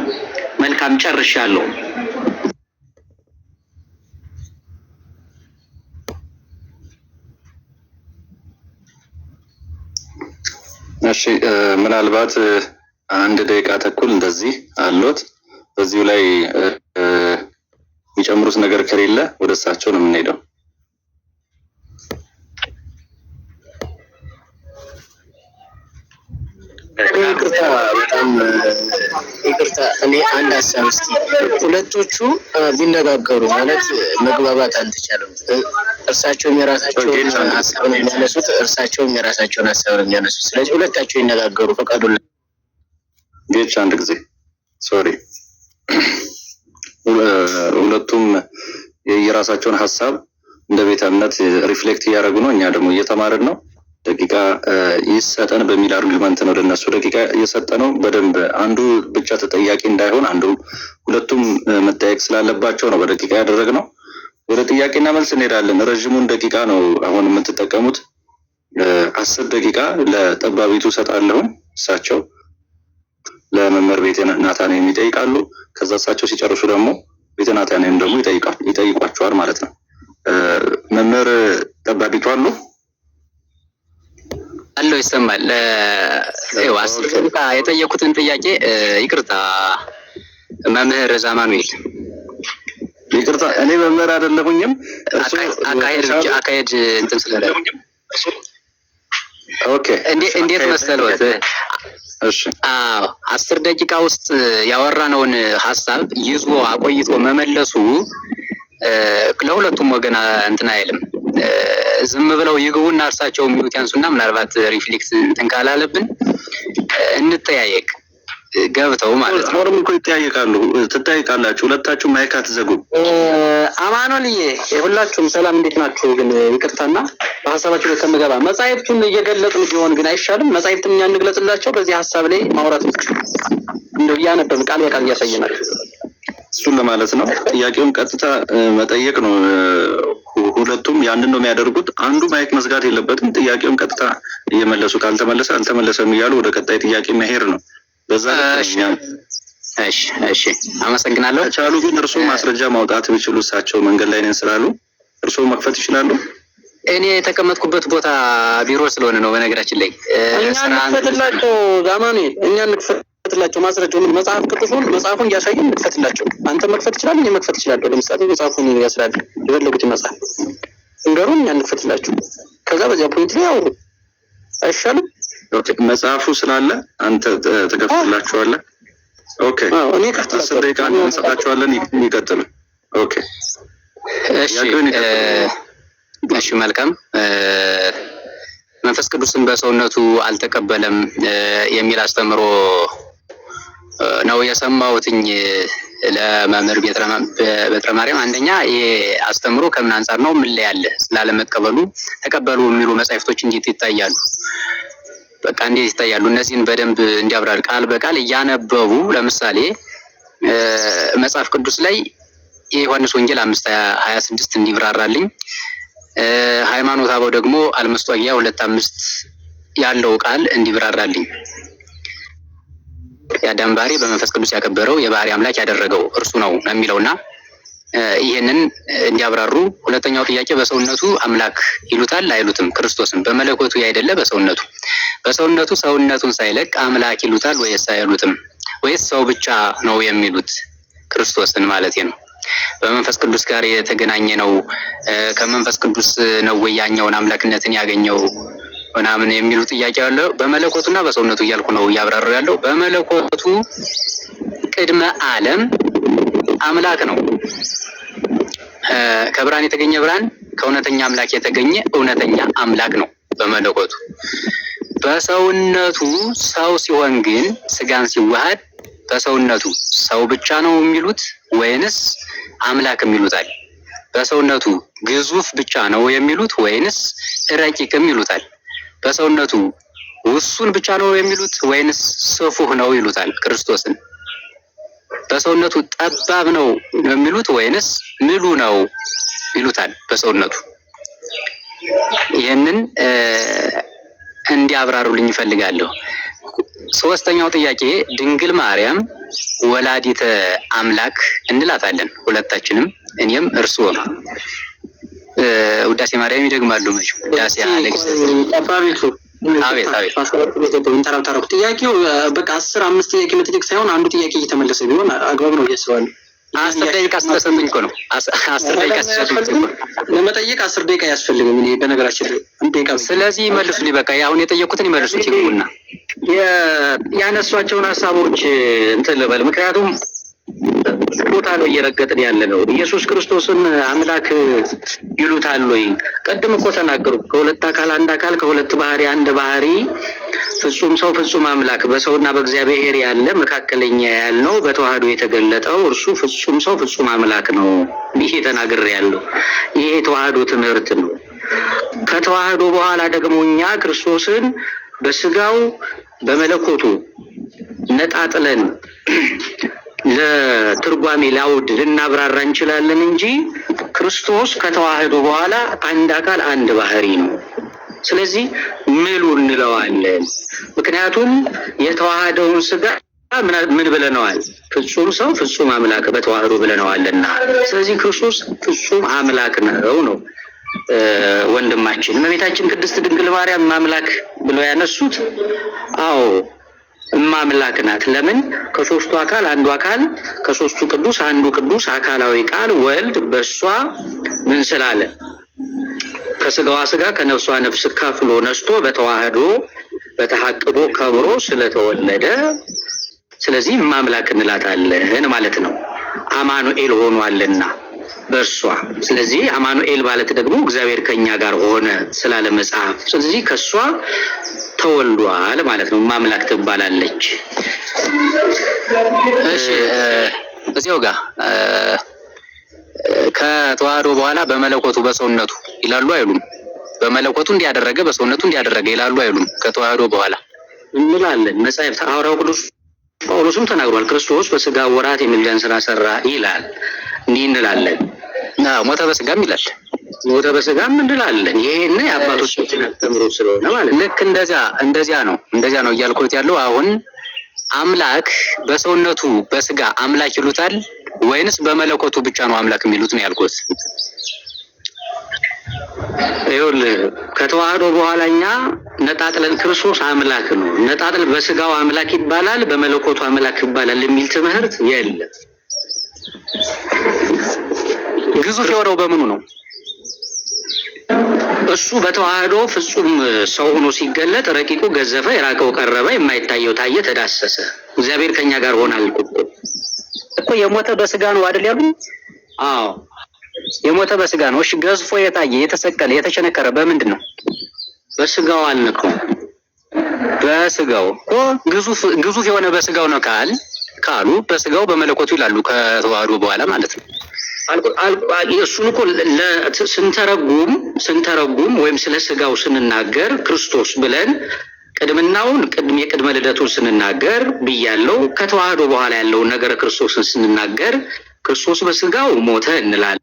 መልካም ጨርሻለሁ። እሺ ምናልባት 1 ደቂቃ ተኩል እንደዚህ አሉት። በዚሁ ላይ የሚጨምሩት ነገር ከሌለ ወደ እሳቸው ነው የምንሄደው። በጣም ይቅርታ። እኔ አንድ ሀሳብ እስኪ ሁለቶቹ ቢነጋገሩ ማለት መግባባት አልተቻለም። እርሳቸውም የራሳቸውን ሀሳብ ነው የሚያነሱት፣ እርሳቸውም የራሳቸውን ሀሳብ ነው የሚያነሱት። ስለዚህ ሁለታቸው ይነጋገሩ ፈቃዱላ። ጌች አንድ ጊዜ ሶሪ፣ ሁለቱም የራሳቸውን ሀሳብ እንደ ቤተ እምነት ሪፍሌክት እያደረጉ ነው። እኛ ደግሞ እየተማርን ነው። ደቂቃ ይሰጠን በሚል አርጉመንት ነው ለነሱ ደቂቃ እየሰጠ ነው። በደንብ አንዱ ብቻ ተጠያቂ እንዳይሆን አንዱ ሁለቱም መጠየቅ ስላለባቸው ነው በደቂቃ ያደረግነው። ወደ ጥያቄና መልስ እንሄዳለን። ረጅሙን ደቂቃ ነው አሁን የምትጠቀሙት። 10 ደቂቃ ለጠባቢቱ ሰጣለሁ። እሳቸው ለመምህር ቤተ ናታንያም ይጠይቃሉ። ከዛ እሳቸው ሲጨርሱ ደግሞ ቤተ ናታንያም ደግሞ ይጠይቋቸዋል ማለት ነው። መምህር ጠባቢቱ አሉ አለው ይሰማል። አስር ደቂቃ የጠየቁትን ጥያቄ ይቅርታ መምህር ዛማኑኤል ይቅርታ፣ እኔ መምህር አይደለሁኝም። አካሄድ እንትን ስለለ ኦኬ። እንዴት መሰለዎት? እሺ 10 ደቂቃ ውስጥ ያወራነውን ሀሳብ ይዞ አቆይቶ መመለሱ ለሁለቱም ወገን እንትን አይልም። ዝም ብለው ይግቡና እርሳቸው የሚሉት ያንሱና ምናልባት ሪፍሌክስ እንትን ካላለብን እንጠያየቅ ገብተው ማለት ነው። ኖርም እኮ ይጠያየቃሉ፣ ትጠያየቃላችሁ። ሁለታችሁ ማይክ አትዘጉም። አማኑልዬ ሁላችሁም ሰላም፣ እንዴት ናችሁ? ግን ይቅርታና በሀሳባችሁ ላይ ከምገባ መጻሕፍቱን እየገለጥን ቢሆን ግን አይሻልም? መጻሕፍትን እኛ እንግለጽላቸው፣ በዚህ ሀሳብ ላይ ማውራት እንደው እያነበብን ቃል በቃል እያሳየናቸው እሱን ለማለት ነው። ጥያቄውን ቀጥታ መጠየቅ ነው። ሁለቱም ያንን ነው የሚያደርጉት። አንዱ ማይክ መዝጋት የለበትም። ጥያቄውን ቀጥታ እየመለሱ ካልተመለሰ አልተመለሰም እያሉ ወደ ቀጣይ ጥያቄ መሄድ ነው። በዛ እሺ አመሰግናለሁ። ቻሉ ግን እርሱ ማስረጃ ማውጣት ቢችሉ እሳቸው መንገድ ላይ ነን ስላሉ እርሱ መክፈት ይችላሉ። እኔ የተቀመጥኩበት ቦታ ቢሮ ስለሆነ ነው። በነገራችን ላይ እኛ እንክፈትላቸው ዛማኑኤል፣ እኛ እንክፈትላቸው ማስረጃው ምን መጽሐፍ ቅዱሱን መጽሐፉን እያሳየን እንክፈትላቸው። አንተ መክፈት ይችላል፣ እኔ መክፈት ይችላል። ለምሳሌ መጽሐፉን ያስላል የፈለጉት መጽሐፍ እንገሩን፣ እኛ እንክፈትላቸው። ከዛ በዚያ ፖይንት ላይ ያው አይሻልም? መጽሐፉ ስላለ አንተ ተከፍትላቸዋለህ። ኦኬ እኔ 10 ደቂቃ እንሰጣቸዋለን። ይቀጥሉ። ኦኬ እሺ መልካም። መንፈስ ቅዱስን በሰውነቱ አልተቀበለም የሚል አስተምሮ ነው የሰማሁትኝ ለመምህር በትረ ማርያም። አንደኛ ይሄ አስተምሮ ከምን አንጻር ነው? ምን ላይ ያለ ስላለመቀበሉ ተቀበሉ የሚሉ መጻሕፍቶች እንዴት ይታያሉ? በቃ እንዴት ይታያሉ? እነዚህን በደንብ እንዲያብራር ቃል በቃል እያነበቡ ለምሳሌ መጽሐፍ ቅዱስ ላይ የዮሐንስ ወንጌል 5:26 እንዲብራራልኝ፣ ሃይማኖተ አበው ደግሞ አልመስጧጊያ 2:5 ያለው ቃል እንዲብራራልኝ፣ የአዳም ባህሪ በመንፈስ ቅዱስ ያከበረው የባህሪ አምላክ ያደረገው እርሱ ነው የሚለውና ይሄንን እንዲያብራሩ። ሁለተኛው ጥያቄ በሰውነቱ አምላክ ይሉታል አይሉትም? ክርስቶስን በመለኮቱ ያይደለ በሰውነቱ ሰውነቱን ሳይለቅ አምላክ ይሉታል ወይስ አይሉትም? ወይስ ሰው ብቻ ነው የሚሉት? ክርስቶስን ማለት ነው። በመንፈስ ቅዱስ ጋር የተገናኘ ነው፣ ከመንፈስ ቅዱስ ነው ወይ ያኛውን አምላክነትን ያገኘው ምናምን የሚሉ ጥያቄ ያለው በመለኮቱና በሰውነቱ እያልኩ ነው እያብራሩ ያለው። በመለኮቱ ቅድመ ዓለም አምላክ ነው። ከብርሃን የተገኘ ብርሃን፣ ከእውነተኛ አምላክ የተገኘ እውነተኛ አምላክ ነው በመለኮቱ። በሰውነቱ ሰው ሲሆን ግን ስጋን ሲዋሃድ በሰውነቱ ሰው ብቻ ነው የሚሉት ወይንስ አምላክም ይሉታል? በሰውነቱ ግዙፍ ብቻ ነው የሚሉት ወይንስ ረቂቅም ይሉታል? በሰውነቱ ውሱን ብቻ ነው የሚሉት ወይንስ ስፉህ ነው ይሉታል ክርስቶስን? በሰውነቱ ጠባብ ነው የሚሉት ወይንስ ምሉ ነው ይሉታል በሰውነቱ? ይህንን እንዲያብራሩልኝ እፈልጋለሁ። ሶስተኛው ጥያቄ ድንግል ማርያም ወላዲተ አምላክ እንላታለን ሁለታችንም፣ እኔም እርስዎም። ውዳሴ ማርያም ይደግማሉ መቼም ውዳሴ አለክስ ጠባቢቱ። አቤት እንተራው ጥያቄው በቃ 15 ጥያቄ መጠየቅ ሳይሆን አንዱ ጥያቄ እየተመለሰ ቢሆን አግባብ ነው እያስባለሁ። 10 ደቂቃ ስለሰጡኝ እኮ ነው። 10 ደቂቃ ስለሰጡኝ ለመጠየቅ 10 ደቂቃ ያስፈልግም። እኔ በነገራችን ላይ 1 ደቂቃ። ስለዚህ ይመልሱልኝ። በቃ አሁን የጠየቁትን ይመልሱት ይግቡና ያነሷቸውን ሀሳቦች እንትን ልበል። ምክንያቱም ቦታ ነው እየረገጥን ያለ ነው። ኢየሱስ ክርስቶስን አምላክ ይሉታል ወይ? ቀደም እኮ ተናገሩ። ከሁለት አካል አንድ አካል፣ ከሁለት ባህሪ አንድ ባህሪ፣ ፍጹም ሰው ፍጹም አምላክ፣ በሰውና በእግዚአብሔር ያለ መካከለኛ ያልነው በተዋህዶ የተገለጠው እርሱ ፍጹም ሰው ፍጹም አምላክ ነው። ይሄ ተናግሬያለሁ። ይሄ የተዋህዶ ትምህርት ነው። ከተዋህዶ በኋላ ደግሞ እኛ ክርስቶስን በስጋው በመለኮቱ ነጣጥለን ለትርጓሜ ላውድ ልናብራራ እንችላለን እንጂ ክርስቶስ ከተዋህዶ በኋላ አንድ አካል አንድ ባህሪ ነው። ስለዚህ ምሉ እንለዋለን። ምክንያቱም የተዋህደውን ስጋ ምን ብለነዋል? ፍጹም ሰው ፍጹም አምላክ በተዋህዶ ብለነዋልና። ስለዚህ ክርስቶስ ፍጹም አምላክ ነው። ወንድማችን እመቤታችን ቅድስት ድንግል ማርያም ማምላክ ብለው ያነሱት፣ አዎ እማምላክ ናት። ለምን? ከሶስቱ አካል አንዱ አካል፣ ከሶስቱ ቅዱስ አንዱ ቅዱስ አካላዊ ቃል ወልድ በሷ ምን ስላለ ከስጋዋ ስጋ ከነፍሷ ነፍስ ከፍሎ ነስቶ በተዋህዶ በተሐቅቦ ከብሮ ስለተወለደ ስለዚህ እማምላክ እንላታለን ማለት ነው። አማኑኤል ሆኗልና በእርሷ። ስለዚህ አማኑኤል ማለት ደግሞ እግዚአብሔር ከኛ ጋር ሆነ ስላለ መጽሐፍ፣ ስለዚህ ከሷ ተወልዷል ማለት ነው። ማምላክ ትባላለች። እሺ እዚያው ጋር ከተዋህዶ በኋላ በመለኮቱ በሰውነቱ ይላሉ አይሉም? በመለኮቱ እንዲያደረገ በሰውነቱ እንዲያደረገ ይላሉ አይሉም? ከተዋህዶ በኋላ እንላለን። መጽሐፍ ሐዋርያው ቅዱስ ጳውሎስም ተናግሯል። ክርስቶስ በስጋ ወራት የምልጃን ስራ ሰራ ይላል። እንዲህ እንላለን። ሞተ በስጋም ይላል። ሞተ በስጋም እንላለን። ይሄን የአባቶቻችን አስተምሮ ስለሆነ ማለት ልክ እንደዚያ ነው እያልኩት ያለው። አሁን አምላክ በሰውነቱ በስጋ አምላክ ይሉታል ወይንስ በመለኮቱ ብቻ ነው አምላክ የሚሉት ነው ያልኩት። ይኸውልህ ከተዋህዶ በኋላ እኛ ነጣጥለን ክርስቶስ አምላክ ነው፣ ነጣጥለን በስጋው አምላክ ይባላል በመለኮቱ አምላክ ይባላል የሚል ትምህርት የለም። ግዙፍ የሆነው በምኑ ነው? እሱ በተዋህዶ ፍጹም ሰው ሆኖ ሲገለጥ ረቂቁ ገዘፈ፣ የራቀው ቀረበ፣ የማይታየው ታየ፣ ተዳሰሰ። እግዚአብሔር ከኛ ጋር ሆናል እኮ። የሞተ በስጋ ነው አይደል ያሉ? አዎ የሞተ በስጋ ነው። እሺ ገዝፎ የታየ የተሰቀለ የተቸነከረ በምንድን ነው? በስጋው አልነካው። በስጋው እኮ ግዙፍ የሆነ በስጋው ነው ካሉ በስጋው በመለኮቱ ይላሉ ከተዋህዶ በኋላ ማለት ነው። እሱን እኮ ስንተረጉም ወይም ስለ ስጋው ስንናገር ክርስቶስ ብለን ቅድምናውን የቅድመ ልደቱን ስንናገር ብያለው። ከተዋህዶ በኋላ ያለውን ነገረ ክርስቶስን ስንናገር ክርስቶስ በስጋው ሞተ እንላለን።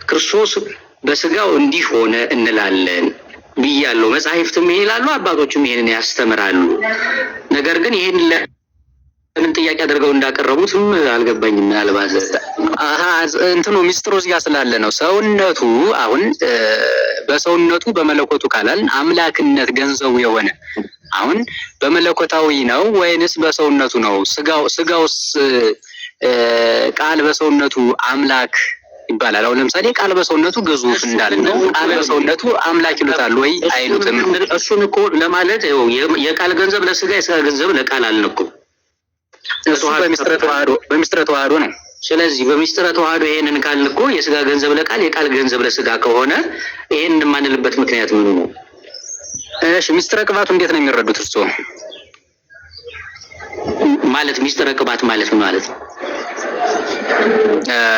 ክርስቶስ በስጋው እንዲህ ሆነ እንላለን ብያለው። መጻሕፍትም ይሄን ይላሉ፣ አባቶችም ይሄንን ያስተምራሉ። ነገር ግን ይሄን ምን ጥያቄ አድርገው እንዳቀረቡትም አልገባኝም። ምናልባት እንትኑ ሚስጥሩ እዚያ ስላለ ነው። ሰውነቱ አሁን በሰውነቱ በመለኮቱ ካላል አምላክነት ገንዘቡ የሆነ አሁን በመለኮታዊ ነው ወይንስ በሰውነቱ ነው? ስጋውስ ቃል በሰውነቱ አምላክ ይባላል። አሁን ለምሳሌ ቃል በሰውነቱ ግዙፍ እንዳለ ነው። ቃል በሰውነቱ አምላክ ይሉታል ወይ አይሉትም? እሱን እኮ ለማለት የቃል ገንዘብ ለስጋ የስጋ ገንዘብ ለቃል አልነኩም። እሱ በሚስጥረ ተዋህዶ ነው። ስለዚህ በሚስጥረ ተዋህዶ ይሄንን ካልን እኮ የስጋ ገንዘብ ለቃል የቃል ገንዘብ ለስጋ ከሆነ ይሄንን የማንልበት ምክንያት ምኑ ነው? እሺ ሚስጥረ ቅባቱ እንዴት ነው የሚረዱት እርሶ? ማለት ሚስጥረ ቅባት ማለት ምን ማለት ነው?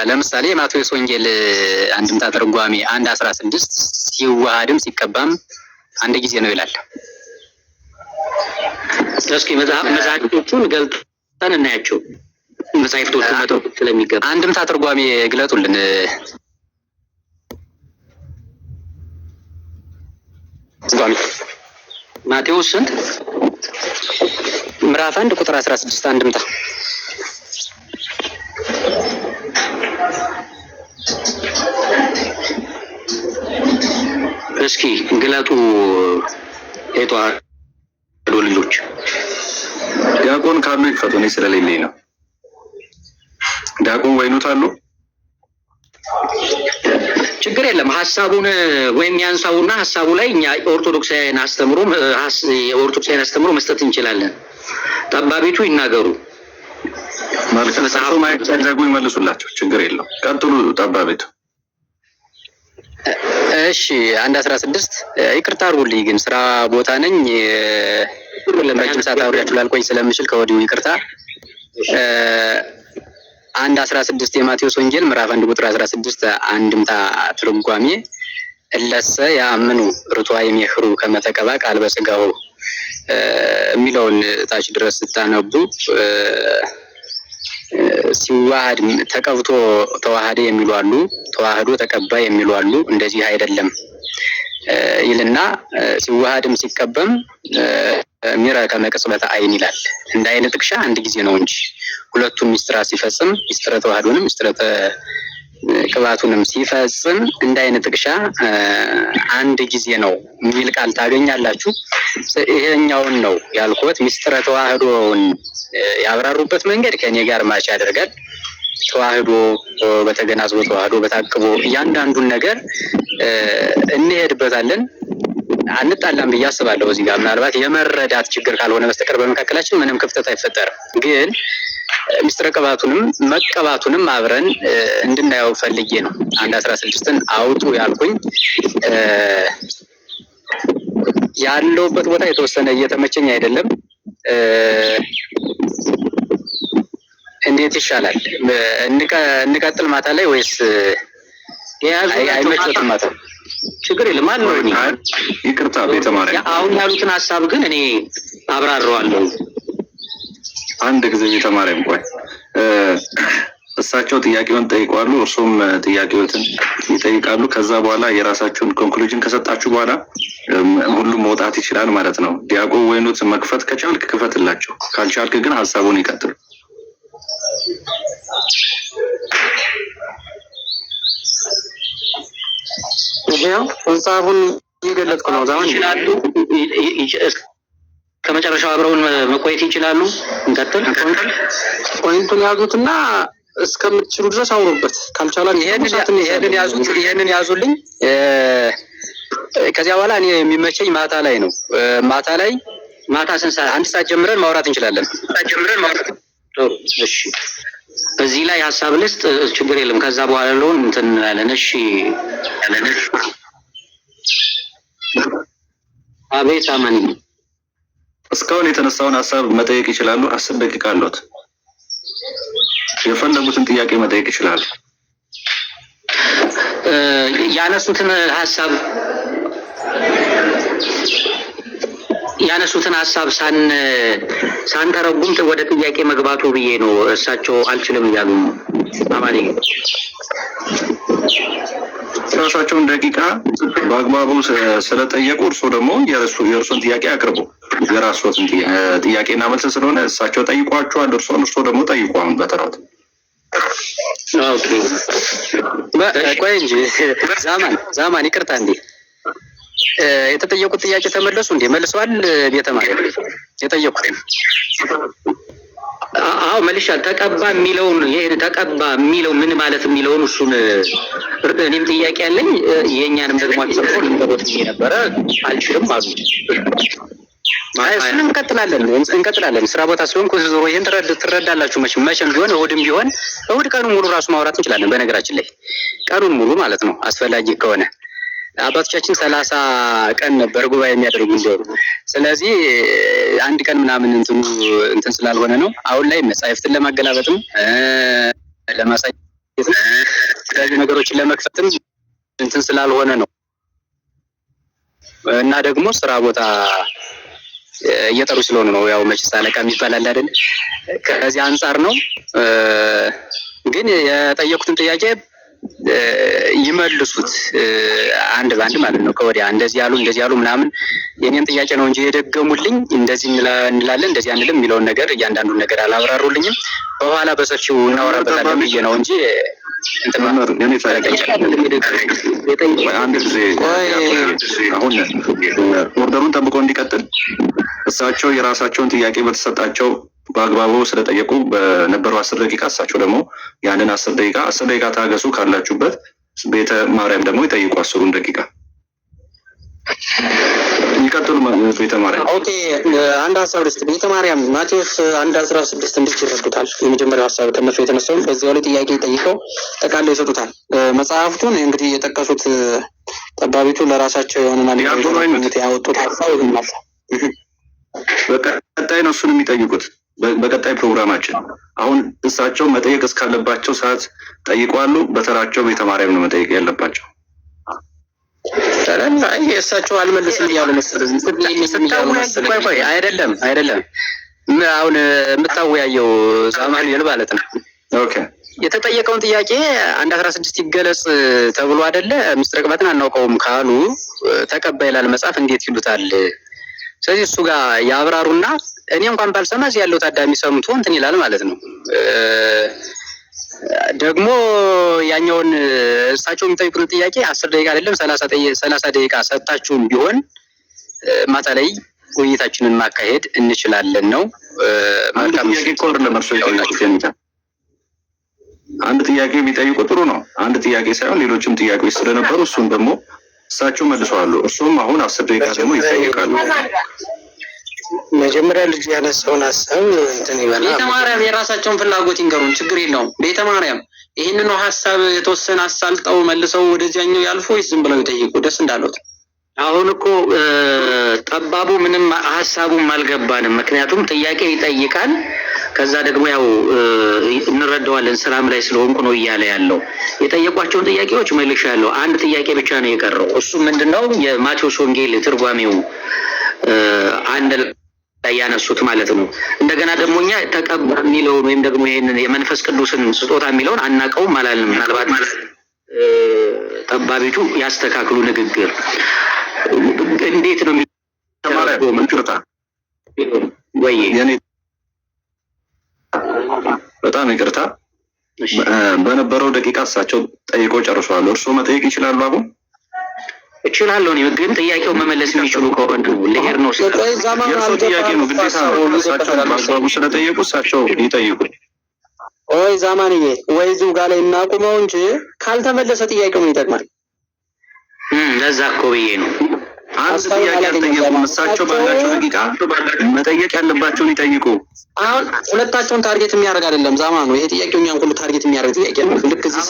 ለምሳሌ የማቴዎስ ወንጌል አንድምታ ተርጓሜ 1:16 ሲዋሃድም ሲቀባም አንድ ጊዜ ነው ይላል። እስኪ መጽሐፍቶቹን ገልጠን እናያቸው። መጽሐፍቶቹን መጥተው ስለሚገባ አንድምታ ተርጓሜ ግለጡልን። ማቴዎስ ስንት? ምዕራፍ 1 ቁጥር 16 አንድምታ። እስኪ ግለጡ የተዋህዶ ልጆች። ዲያቆን ካሉ ይክፈቱ። እኔ ስለሌለኝ ነው። ዲያቆን ወይኑት አሉ? ችግር የለም። ሀሳቡን ወይም ያንሳውና ሀሳቡ ላይ እኛ ኦርቶዶክሳውያን አስተምሮ መስጠት እንችላለን። ጠባቢቱ ይናገሩ። መጽሐፉ ማይዘጉ ይመልሱላቸው። ችግር የለው። ቀጥሉ ጠባቢቱ። እሺ 1:16 ይቅርታ አድርጉልኝ፣ ግን ስራ ቦታ ነኝ። ለረጅም ሰዓት አብሬያችሁ ላልቆይ ስለምችል ከወዲሁ ይቅርታ። 1:16 የማቴዎስ ወንጌል ምዕራፍ 1 ቁጥር 16 አንድምታ ትርጓሜ እለሰ ያምኑ ርቷ የሚያህሩ ከመተቀባ ቃል በስጋው የሚለውን ታች ድረስ ስታነቡ ሲዋሃድ ተቀብቶ ተዋሃደ የሚሉ አሉ፣ ተዋህዶ ተቀባ የሚሉ አሉ። እንደዚህ አይደለም ይልና ሲዋሃድም ሲቀበም ሚራ ከመቅጽበተ አይን ይላል። እንደ አይነ ጥቅሻ አንድ ጊዜ ነው እንጂ ሁለቱም ሚስጥራ ሲፈጽም ሚስጥረ ተዋህዶንም ሚስጥረ ቅባቱንም ሲፈጽም እንደ አይነ ጥቅሻ አንድ ጊዜ ነው የሚል ቃል ታገኛላችሁ። ይሄኛውን ነው ያልኩት። ሚስጥረ ተዋህዶን ያብራሩበት መንገድ ከኔ ጋር ማች ያደርጋል። ተዋህዶ በተገናዝቦ ተዋህዶ በታቅቦ እያንዳንዱን ነገር እንሄድበታለን። አንጣላም ብዬ አስባለሁ። እዚህ ጋር ምናልባት የመረዳት ችግር ካልሆነ በስተቀር በመካከላችን ምንም ክፍተት አይፈጠርም። ግን ሚስጥረ ቅባቱንም መቀባቱንም አብረን እንድናየው ፈልጌ ነው 1:16ን አውጡ ያልኩኝ። ያለውበት ቦታ የተወሰነ እየተመቸኝ አይደለም። እንዴት ይሻላል? እንቀጥል ማታ ላይ ወይስ አይመችም? ማታ ችግር የለም። አለው እኔ ይቅርታ ቤተማርያም አሁን ያሉትን ሀሳብ ግን እኔ አብራራዋለሁ። አንድ ጊዜ ቤተማርያም ቆይ፣ እሳቸው ጥያቄውን ጠይቋሉ፣ እርሱም ጥያቄዎትን ይጠይቃሉ። ከዛ በኋላ የራሳቸውን ኮንክሉዥን ከሰጣችሁ በኋላ ሁሉም መውጣት ይችላል ማለት ነው። ዲያቆን ወይኑት መክፈት ከቻልክ ክፈትላቸው፣ ካልቻልክ ግን ሀሳቡን ይቀጥሉ። ይሄው ሀሳቡን እየገለጽኩ ነው። ዛውን ይችላሉ፣ ከመጨረሻው አብረውን መቆየት ይችላሉ። እንቀጥል። ፖይንቱን ያዙትና እስከምትችሉ ድረስ አውሩበት። ካልቻላችሁ ይሄንን ያዙልኝ። ከዚያ በኋላ እኔ የሚመቸኝ ማታ ላይ ነው። ማታ ስንት ሰዓት? 1 ሰዓት ጀምረን ማውራት እንችላለን። ጥሩ። እሺ፣ በዚህ ላይ ሀሳብ ልስጥ፣ ችግር የለም። ከዛ በኋላ ያለውን እንትን እንላለን። እሺ፣ አቤት አማን፣ እስካሁን የተነሳውን ሀሳብ መጠየቅ ይችላሉ። 10 ደቂቃ አሉት። የፈለጉትን ጥያቄ መጠየቅ ይችላሉ። ያነሱትን ሀሳብ ሳንተረጉም ወደ ጥያቄ መግባቱ ብዬ ነው። እሳቸው አልችልም እያሉ ነው። አማኒ ራሳቸውን ደቂቃ በአግባቡ ስለጠየቁ እርሶ ደግሞ የእርሶን ጥያቄ አቅርቡ። የራስዎትን ጥያቄና መልስ ስለሆነ እሳቸው ጠይቋቸዋል፣ እርሶ ደግሞ ጠይቁ። አሁን በተራት ቆይ እንጂ ዛማን ይቅርታ እንዴ፣ የተጠየቁት ጥያቄ ተመለሱ እንዴ? መልሰዋል? ቤተ ማርያም የጠየቁት አዎ መልሻል። ተቀባ የሚለው ምን ማለት የሚለውን እሱን እኔም ጥያቄ ያለኝ የእኛንም ደግሞ አትሰብሮ ልንገሮት ብዬ ነበረ። አልችልም አሉ። እሱንም እንቀጥላለን። ስራ ቦታ ሲሆን ዞሮ ይህን ትረዳላችሁ። መቼም ቢሆን እሑድም ቢሆን እሑድ ቀኑን ሙሉ ራሱ ማውራት እንችላለን። በነገራችን ላይ ቀኑን ሙሉ ማለት ነው አስፈላጊ ከሆነ። አባቶቻችን 30 ቀን ነበር ጉባኤ የሚያደርጉ እንደው። ስለዚህ አንድ ቀን ምናምን እንትን ስላልሆነ ነው። አሁን ላይ መጻሕፍትን ለማገላበጥም ለማሳየትም የተለያዩ ነገሮችን ለመክፈትም እንትን ስላልሆነ ነው። እና ደግሞ ስራ ቦታ እየጠሩ ስለሆነ ነው። ያው መችስ አለቃ የሚባል አለ አይደል? ከዚህ አንጻር ነው። ግን የጠየቁትን ጥያቄ ይመልሱት አንድ ባንድ ማለት ነው። ከወዲያ እንደዚህ ያሉ ምናምን የኔን ጥያቄ ነው እንጂ የደገሙልኝ እንደዚህ እንላለን እንደዚህ አንልም የሚለውን ነገር እያንዳንዱን ነገር አላብራሩልኝም። በኋላ በሰፊው እናወራበታለን ብዬ ነው እንጂ አንድ ጊዜ አሁን ኦርደሩን ጠብቆ እንዲቀጥል እሳቸው የራሳቸውን ጥያቄ በተሰጣቸው በአግባቡ ስለጠየቁ በነበረው 10 ደቂቃ እሳቸው ደግሞ ያንን 10 ደቂቃ ታገሱ ካላችሁበት ቤተ ማርያም ደግሞ ይጠይቁ 10 ደቂቃ ይቀጥሉ። ቤተ ማርያም ኦኬ። አንድ ሀሳብ ልስጥ። ቤተ ማርያም ማቴዎስ 1:16 እንዴት ይረዱታል? የመጀመሪያው ሀሳብ ከነሱ የተነሳውን በዚያው ላይ ጥያቄ ጠይቀው ጠቃለው ይሰጡታል። መጽሐፍቱን እንግዲህ የጠቀሱት ጠባቢቱ ለራሳቸው የሆነ ማለት ያወጡት ሀሳብ ይሆናል። በቀጣይ ነው እሱን የሚጠይቁት በቀጣይ ፕሮግራማችን። አሁን እሳቸው መጠየቅ እስካለባቸው ሰዓት ጠይቋሉ። በተራቸው ቤተ ማርያም ነው መጠየቅ ያለባቸው። አይ እሳቸው አልመለስም እያሉ መሰለኝ። አይደለም አሁን የምታወያየው ዛማኑኤል ማለት ነው። ኦኬ የተጠየቀውን ጥያቄ 1:16 ይገለጽ ተብሎ አይደለ? ምስጢረ ቅባትን አናውቀውም ካሉ ተቀባይ ይላል መጽሐፍ፣ እንዴት ይሉታል? ስለዚህ እሱ ጋር ያብራሩና እኔ እንኳን ባልሰማ እዚህ ያለው ታዳሚ ሰምቶ እንትን ይላል ማለት ነው። ደግሞ ያኛውን እሳቸው የሚጠይቁትን ጥያቄ 10 ደቂቃ አይደለም 30 ደቂቃ ሰጣችሁም ቢሆን ማታ ላይ ውይይታችንን ማካሄድ እንችላለን ነው። መልካም ጥያቄ ለመርሶ ይጠይቁት። አንድ ጥያቄ ቢጠይቁ ጥሩ ነው። አንድ ጥያቄ ሳይሆን ሌሎችም ጥያቄዎች ስለነበሩ እሱን ደግሞ እሳቸው መልሰዋሉ። እሱም አሁን 10 ደቂቃ ደግሞ ይጠይቃሉ። መጀመሪያ ልጅ ያነሳውን ሀሳብ እንትን ይበላ። ቤተ ማርያም የራሳቸውን ፍላጎት ይንገሩን፣ ችግር የለውም። ቤተ ማርያም ይህንን ሀሳብ የተወሰነ አሳልጠው መልሰው ወደዚያኛው ያልፎ ወይስ ዝም ብለው ይጠይቁ ደስ እንዳሉት? አሁን እኮ ጠባቡ ምንም ሀሳቡም አልገባንም። ምክንያቱም ጥያቄ ይጠይቃል፣ ከዛ ደግሞ ያው እንረዳዋለን ስራም ላይ ስለሆንኩ ነው እያለ ያለው። የጠየቋቸውን ጥያቄዎች መልሻለሁ። አንድ ጥያቄ ብቻ ነው የቀረው። እሱ ምንድነው? የማቴዎስ ወንጌል ትርጓሜው አንድ ላይ ያነሱት ማለት ነው። እንደገና ደግሞ እኛ ተቀባ የሚለውን ወይም ደግሞ ይሄንን የመንፈስ ቅዱስን ስጦታ የሚለውን አናውቀውም አላልንም። ምናልባት ጠባቢቱ ያስተካክሉ ንግግር እንዴት ነው ወይ? በጣም ይቅርታ፣ በነበረው ደቂቃ እሳቸው ጠይቆ ጨርሰዋል። እርስዎ መጠየቅ ይችላሉ? አሁን እችላለሁ። ግን ጥያቄው መመለስ የሚችሉ ከሆነ ልሄድ ነው። የእርስዎ ጥያቄ ነው ግዴታ ነው። እሳቸው በአግባቡ ስለጠየቁ እሳቸው ይጠይቁ። ወይ ዛማንዬ፣ ወይ እዚሁ ጋር ላይ እናቁመው እንጂ ካልተመለሰ ጥያቄው ምን ይጠቅማል? ለዛ እኮ ብዬ ነው። አንድ ጥያቄ አልጠየቁም። እሳቸው ባላቸው ደቂቃ መጠየቅ ያለባቸውን ይጠይቁ። አሁን ሁለታቸውን ታርጌት የሚያደርግ አይደለም ዛማኑ። ይሄ ጥያቄው እኛን ሁሉ ታርጌት የሚያደርግ ጥያቄ ነው። ልክ እዚህ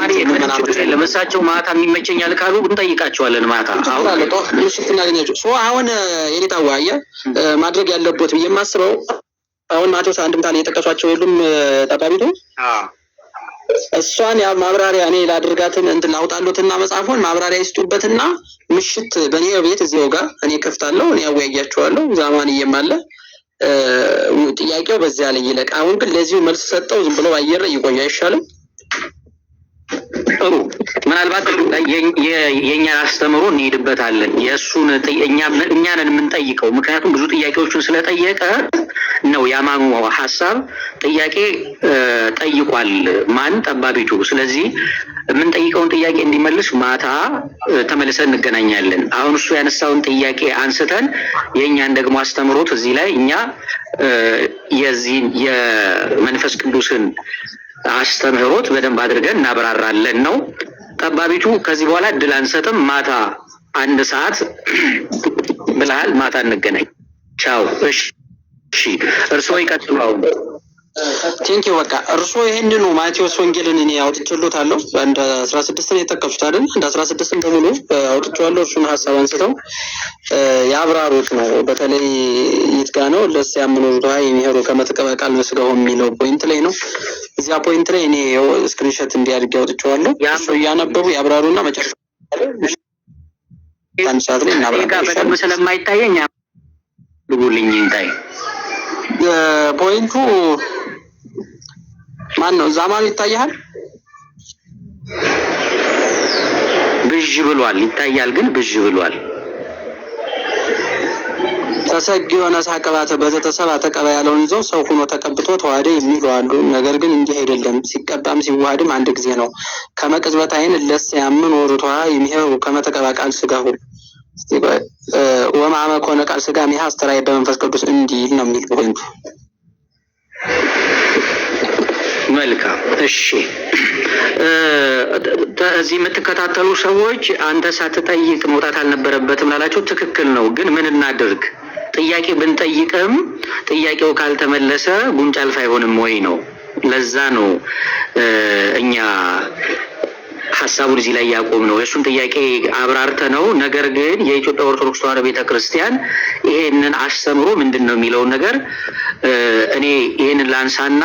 ለምሳቸው ማታ የሚመቸኛል ካሉ እንጠይቃቸዋለን። ማታ አሁን ምሽት እናገኛቸው። አሁን የኔታዋ ማድረግ ያለበት ብዬ የማስበው አሁን ማቴዎስ አንድምታ ላይ የጠቀሷቸው የሉም ጠባቢቱ እሷን ያ ማብራሪያ እኔ ላድርጋትን እንትን ላውጣሉትና መጽሐፉን ማብራሪያ ይስጡበትና ምሽት በእኔ ቤት እዚያው ጋር እኔ ከፍታለሁ፣ እኔ ያወያያቸዋለሁ። ዛማንዬም አለ ጥያቄው በዚያ ላይ ይለቅ። አሁን ግን ለዚሁ መልስ ሰጠው ዝም ብሎ አየር ይቆይ አይሻልም? ጥሩ። ምናልባት የእኛን አስተምሮ እንሄድበታለን። የእሱን እኛንን የምንጠይቀው ምክንያቱም ብዙ ጥያቄዎችን ስለጠየቀ ነው። የአማኑ ሀሳብ ጥያቄ ጠይቋል። ማን? ጠባቢቱ። ስለዚህ የምንጠይቀውን ጥያቄ እንዲመልስ ማታ ተመልሰን እንገናኛለን። አሁን እሱ ያነሳውን ጥያቄ አንስተን የእኛን ደግሞ አስተምሮት እዚህ ላይ እኛ የዚህን የመንፈስ ቅዱስን አስተምህሮት በደንብ አድርገን እናብራራለን ነው። ጠባቢቱ ከዚህ በኋላ እድል አንሰጥም። ማታ 1 ሰዓት ብለሃል። ማታ እንገናኝ። ቻው። እሺ እርስዎ ይቀጥሉ። አሁን ቴንኪው። በቃ እርስዎ ይሄንን ነው ማቴዎስ ወንጌልን እኔ አውጥቼልዎታለሁ። አንድ 16 ነው የጠቀሱት አይደል? አንድ 16 በሙሉ አውጥቼዋለሁ። እርሱን ሀሳብ አንስተው ያብራሩት ነው። በተለይ ይትጋ ነው ለስ ያምኑ ዱሃ የሚሄሩ ከመጥቀበ ቃል መስጋው የሚለው ፖይንት ላይ ነው። እዚያ ፖይንት ላይ እኔ ስክሪንሾት እንዲያድርግ አውጥቼዋለሁ። እሱ እያነበቡ ያብራሩና መጨረሻ አንድ ሰዓት ላይ እናብራራለን። በደንብ ስለማይታየኝ ልቡልኝ እንታይ ፖይንቱ ማን ነው? ዛማኑ ይታያል? ብዥ ብሏል። ይታያል ግን ብዥ ብሏል። ተሰግ የሆነ ሳቀባተ በተሰባ ተቀባ ያለውን ይዘው ሰው ሆኖ ተቀብቶ ተዋህደ የሚሉ አሉ። ነገር ግን እንዲህ አይደለም። ሲቀባም ሲዋሃድም አንድ ጊዜ ነው። ከመቅጽበት አይን ለስ ያምን ወሩቷ የሚሄሩ ከመተቀባ ቃል ስጋሁ ወማመ ኮነ ቃል ስጋ ሚሃ አስተራይ በመንፈስ ቅዱስ እንዲል ነው የሚል ፖይንቱ። መልካም እሺ። እዚህ የምትከታተሉ ሰዎች አንተ ሳትጠይቅ መውጣት አልነበረበትም ላላችሁ ትክክል ነው። ግን ምን እናድርግ? ጥያቄ ብንጠይቅም ጥያቄው ካልተመለሰ ጉንጭ አልፋ አይሆንም ወይ ነው። ለዛ ነው እኛ ሀሳቡን እዚህ ላይ ያቆም ነው። የእሱን ጥያቄ አብራርተ ነው። ነገር ግን የኢትዮጵያ ኦርቶዶክስ ተዋሕዶ ቤተክርስቲያን ይሄንን አስተምሮ ምንድን ነው የሚለውን ነገር እኔ ይሄንን ላንሳና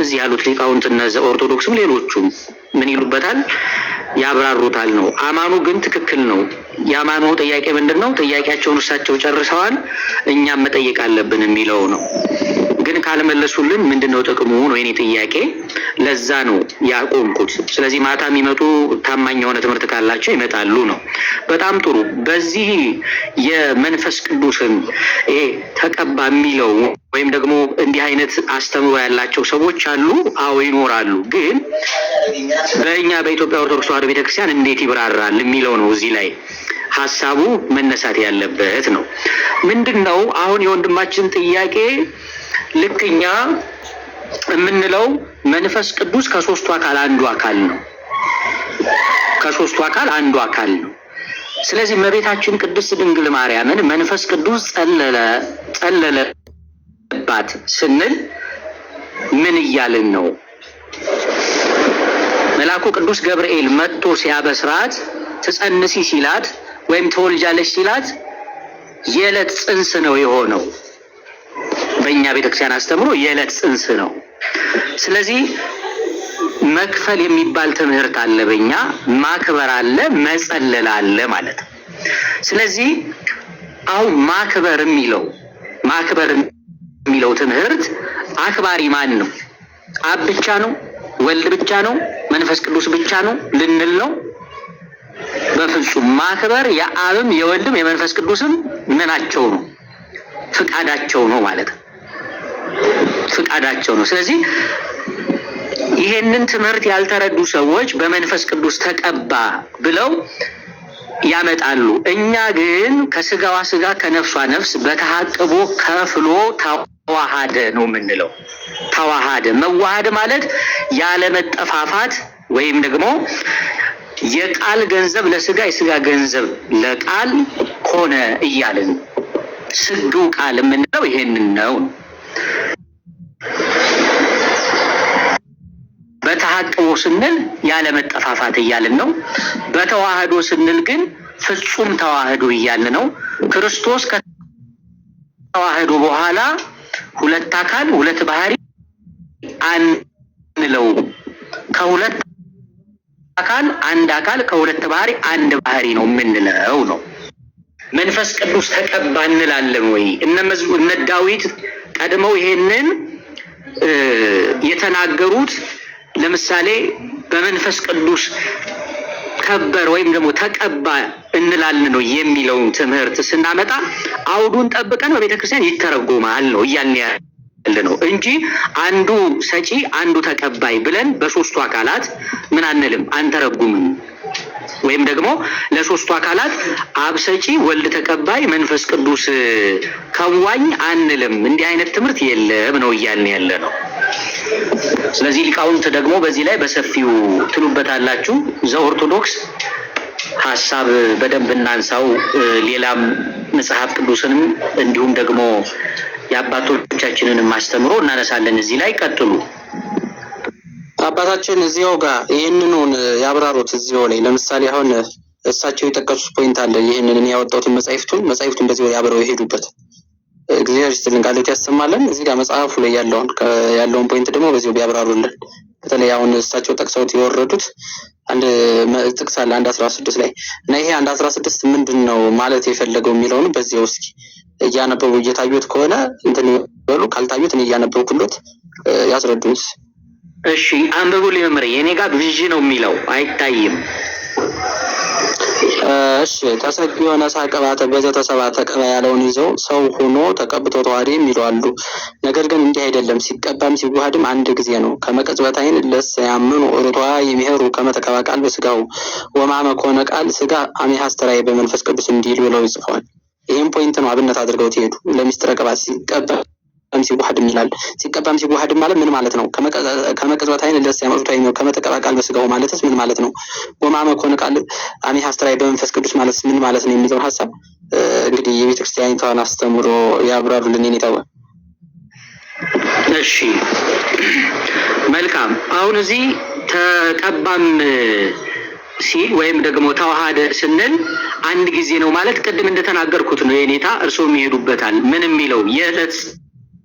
እዚህ ያሉት ሊቃውንት እነዚህ ኦርቶዶክስም ሌሎቹም ምን ይሉበታል ያብራሩታል ነው። አማኑ ግን ትክክል ነው። የአማኑ ጥያቄ ምንድን ነው? ጥያቄያቸውን እሳቸው ጨርሰዋል፣ እኛም መጠየቅ አለብን የሚለው ነው። ግን ካልመለሱልን ምንድነው ጥቅሙ ነው የኔ ጥያቄ። ለዛ ነው ያቆምኩት። ስለዚህ ማታ የሚመጡ ታማኝ የሆነ ትምህርት ካላቸው ይመጣሉ ነው። በጣም ጥሩ። በዚህ የመንፈስ ቅዱስን ተቀባ የሚለው ወይም ደግሞ እንዲህ አይነት አስተምሮ ያላቸው ሰዎች አሉ። አዎ ይኖራሉ። ግን በእኛ በኢትዮጵያ ኦርቶዶክስ ተዋሕዶ ቤተክርስቲያን እንዴት ይብራራል የሚለው ነው እዚህ ላይ ሀሳቡ መነሳት ያለበት ነው። ምንድነው አሁን የወንድማችን ጥያቄ ልክ እኛ የምንለው መንፈስ ቅዱስ ከሶስቱ አካል አንዱ አካል ነው። ከሶስቱ አካል አንዱ አካል ነው። ስለዚህ እመቤታችን ቅድስት ድንግል ማርያምን መንፈስ ቅዱስ ጸለለባት ስንል ምን እያልን ነው? መልአኩ ቅዱስ ገብርኤል መጥቶ ሲያበስራት ትጸንሲ ሲላት ወይም ተወልጃለሽ ሲላት የዕለት ጽንስ ነው የሆነው። በእኛ ቤተክርስቲያን አስተምሮ የዕለት ጽንስ ነው። ስለዚህ መክፈል የሚባል ትምህርት አለ፣ በእኛ ማክበር አለ፣ መጸለል አለ ማለት ነው። ስለዚህ አሁን ማክበር የሚለው ትምህርት አክባሪ ማን ነው? አብ ብቻ ነው? ወልድ ብቻ ነው? መንፈስ ቅዱስ ብቻ ነው ልንል ነው? በፍጹም። ማክበር የአብም የወልድም የመንፈስ ቅዱስም ምናቸው ነው? ፍቃዳቸው ነው ማለት ነው። ፍቃዳቸው ነው። ስለዚህ ይሄንን ትምህርት ያልተረዱ ሰዎች በመንፈስ ቅዱስ ተቀባ ብለው ያመጣሉ። እኛ ግን ከስጋዋ ስጋ ከነፍሷ ነፍስ በተሐቅቦ ከፍሎ ተዋሃደ ነው የምንለው። ተዋሃደ። መዋሃድ ማለት ያለ መጠፋፋት ወይም ደግሞ የቃል ገንዘብ ለስጋ የስጋ ገንዘብ ለቃል ሆነ እያልን ስዱ ቃል የምንለው ይሄንን ነው። በተሐቅቦ ስንል ያለ መጠፋፋት እያልን ነው። በተዋህዶ ስንል ግን ፍጹም ተዋህዶ እያልን ነው። ክርስቶስ ከተዋህዶ በኋላ ሁለት አካል ሁለት ባህሪ አንለው። ከሁለት አካል አንድ አካል ከሁለት ባህሪ አንድ ባህሪ ነው የምንለው ነው። መንፈስ ቅዱስ ተቀባ እንላለን ወይ? እነ ዳዊት ቀድመው ይሄንን የተናገሩት ለምሳሌ በመንፈስ ቅዱስ ከበር ወይም ደግሞ ተቀባ እንላለን ነው የሚለውን ትምህርት ስናመጣ አውዱን ጠብቀን በቤተክርስቲያን ይተረጎማል ነው እያልን ያለ ነው እንጂ አንዱ ሰጪ አንዱ ተቀባይ ብለን በሶስቱ አካላት ምን አንልም፣ አንተረጉምም። ወይም ደግሞ ለሶስቱ አካላት አብ ሰጪ፣ ወልድ ተቀባይ፣ መንፈስ ቅዱስ ከዋኝ አንልም። እንዲህ አይነት ትምህርት የለም ነው እያልን ያለ ነው። ስለዚህ ሊቃውንት ደግሞ በዚህ ላይ በሰፊው ትሉበታላችሁ። ዘኦርቶዶክስ ሀሳብ በደንብ እናንሳው። ሌላም መጽሐፍ ቅዱስንም እንዲሁም ደግሞ የአባቶቻችንን ማስተምሮ እናነሳለን። እዚህ ላይ ቀጥሉ። አባታችን እዚያው ጋር ይህንኑን ያብራሩት እዚያው ላይ ለምሳሌ አሁን እሳቸው የጠቀሱት ፖይንት አለ። ይህንን ያወጣሁትን መጽሐፍቱን በዚህ አብረው የሄዱበት እግዚአብሔር ይስጥልን ቃሎት ያሰማልን። እዚህ ጋር መጽሐፉ ላይ ያለውን ፖይንት ደግሞ በዚሁ ቢያብራሩልን። በተለይ አሁን እሳቸው ጠቅሰውት የወረዱት አንድ ጥቅስ አለ 1:16 ላይ እና ይሄ 1:16 ምንድን ነው ማለት የፈለገው የሚለውን በዚያው እስኪ እያነበቡ እየታዩት ከሆነ እንትን ይበሉ፣ ካልታዩት እኔ እያነበብኩሎት ያስረዱኝ። እሺ አንብቡልኝ መምህር። የኔ ጋር ቪዥ ነው የሚለው አይታይም። እሺ ተሰቅዮ ነሳ ቅባተ በዘተሰባ ተቀባ ያለውን ይዘው ሰው ሆኖ ተቀብቶ ተዋህደ የሚሉ አሉ። ነገር ግን እንዲህ አይደለም። ሲቀባም ሲዋሃድም አንድ ጊዜ ነው። ከመቀጽበት አይን ለሰያምኑ ኦርቷ የሚሄሩ ከመተቀባ ቃል በስጋው ወማመ ኮነ ቃል ስጋ አሜ አስተራይ በመንፈስ ቅዱስ እንዲል ብለው ይጽፋል። ይሄን ፖይንት ነው አብነት አድርገው ትሄዱ። ለሚስጥረ ቅባት ሲቀባ ሲዋሃድም ይላል። ሲቀባም ሲዋሃድም ማለት ምን ማለት ነው? ከመቅጽበት አይን ለስ ያመጡት አይን ከመተቀባ ቃል በስጋው ማለትስ ምን ማለት ነው? ወማመ ኮነ ቃል አሜሃ አስተራይ በመንፈስ ቅዱስ ማለትስ ምን ማለት ነው የሚለው ሐሳብ እንግዲህ የቤተክርስቲያኒቷን አስተምሮ ያብራሩልን የኔታው። እሺ መልካም። አሁን እዚህ ተቀባም ሲል ወይም ደግሞ ተዋሃደ ስንል አንድ ጊዜ ነው ማለት ቅድም እንደተናገርኩት ነው የኔታ እርሶም ይሄዱበታል። ምን የሚለው የዕለት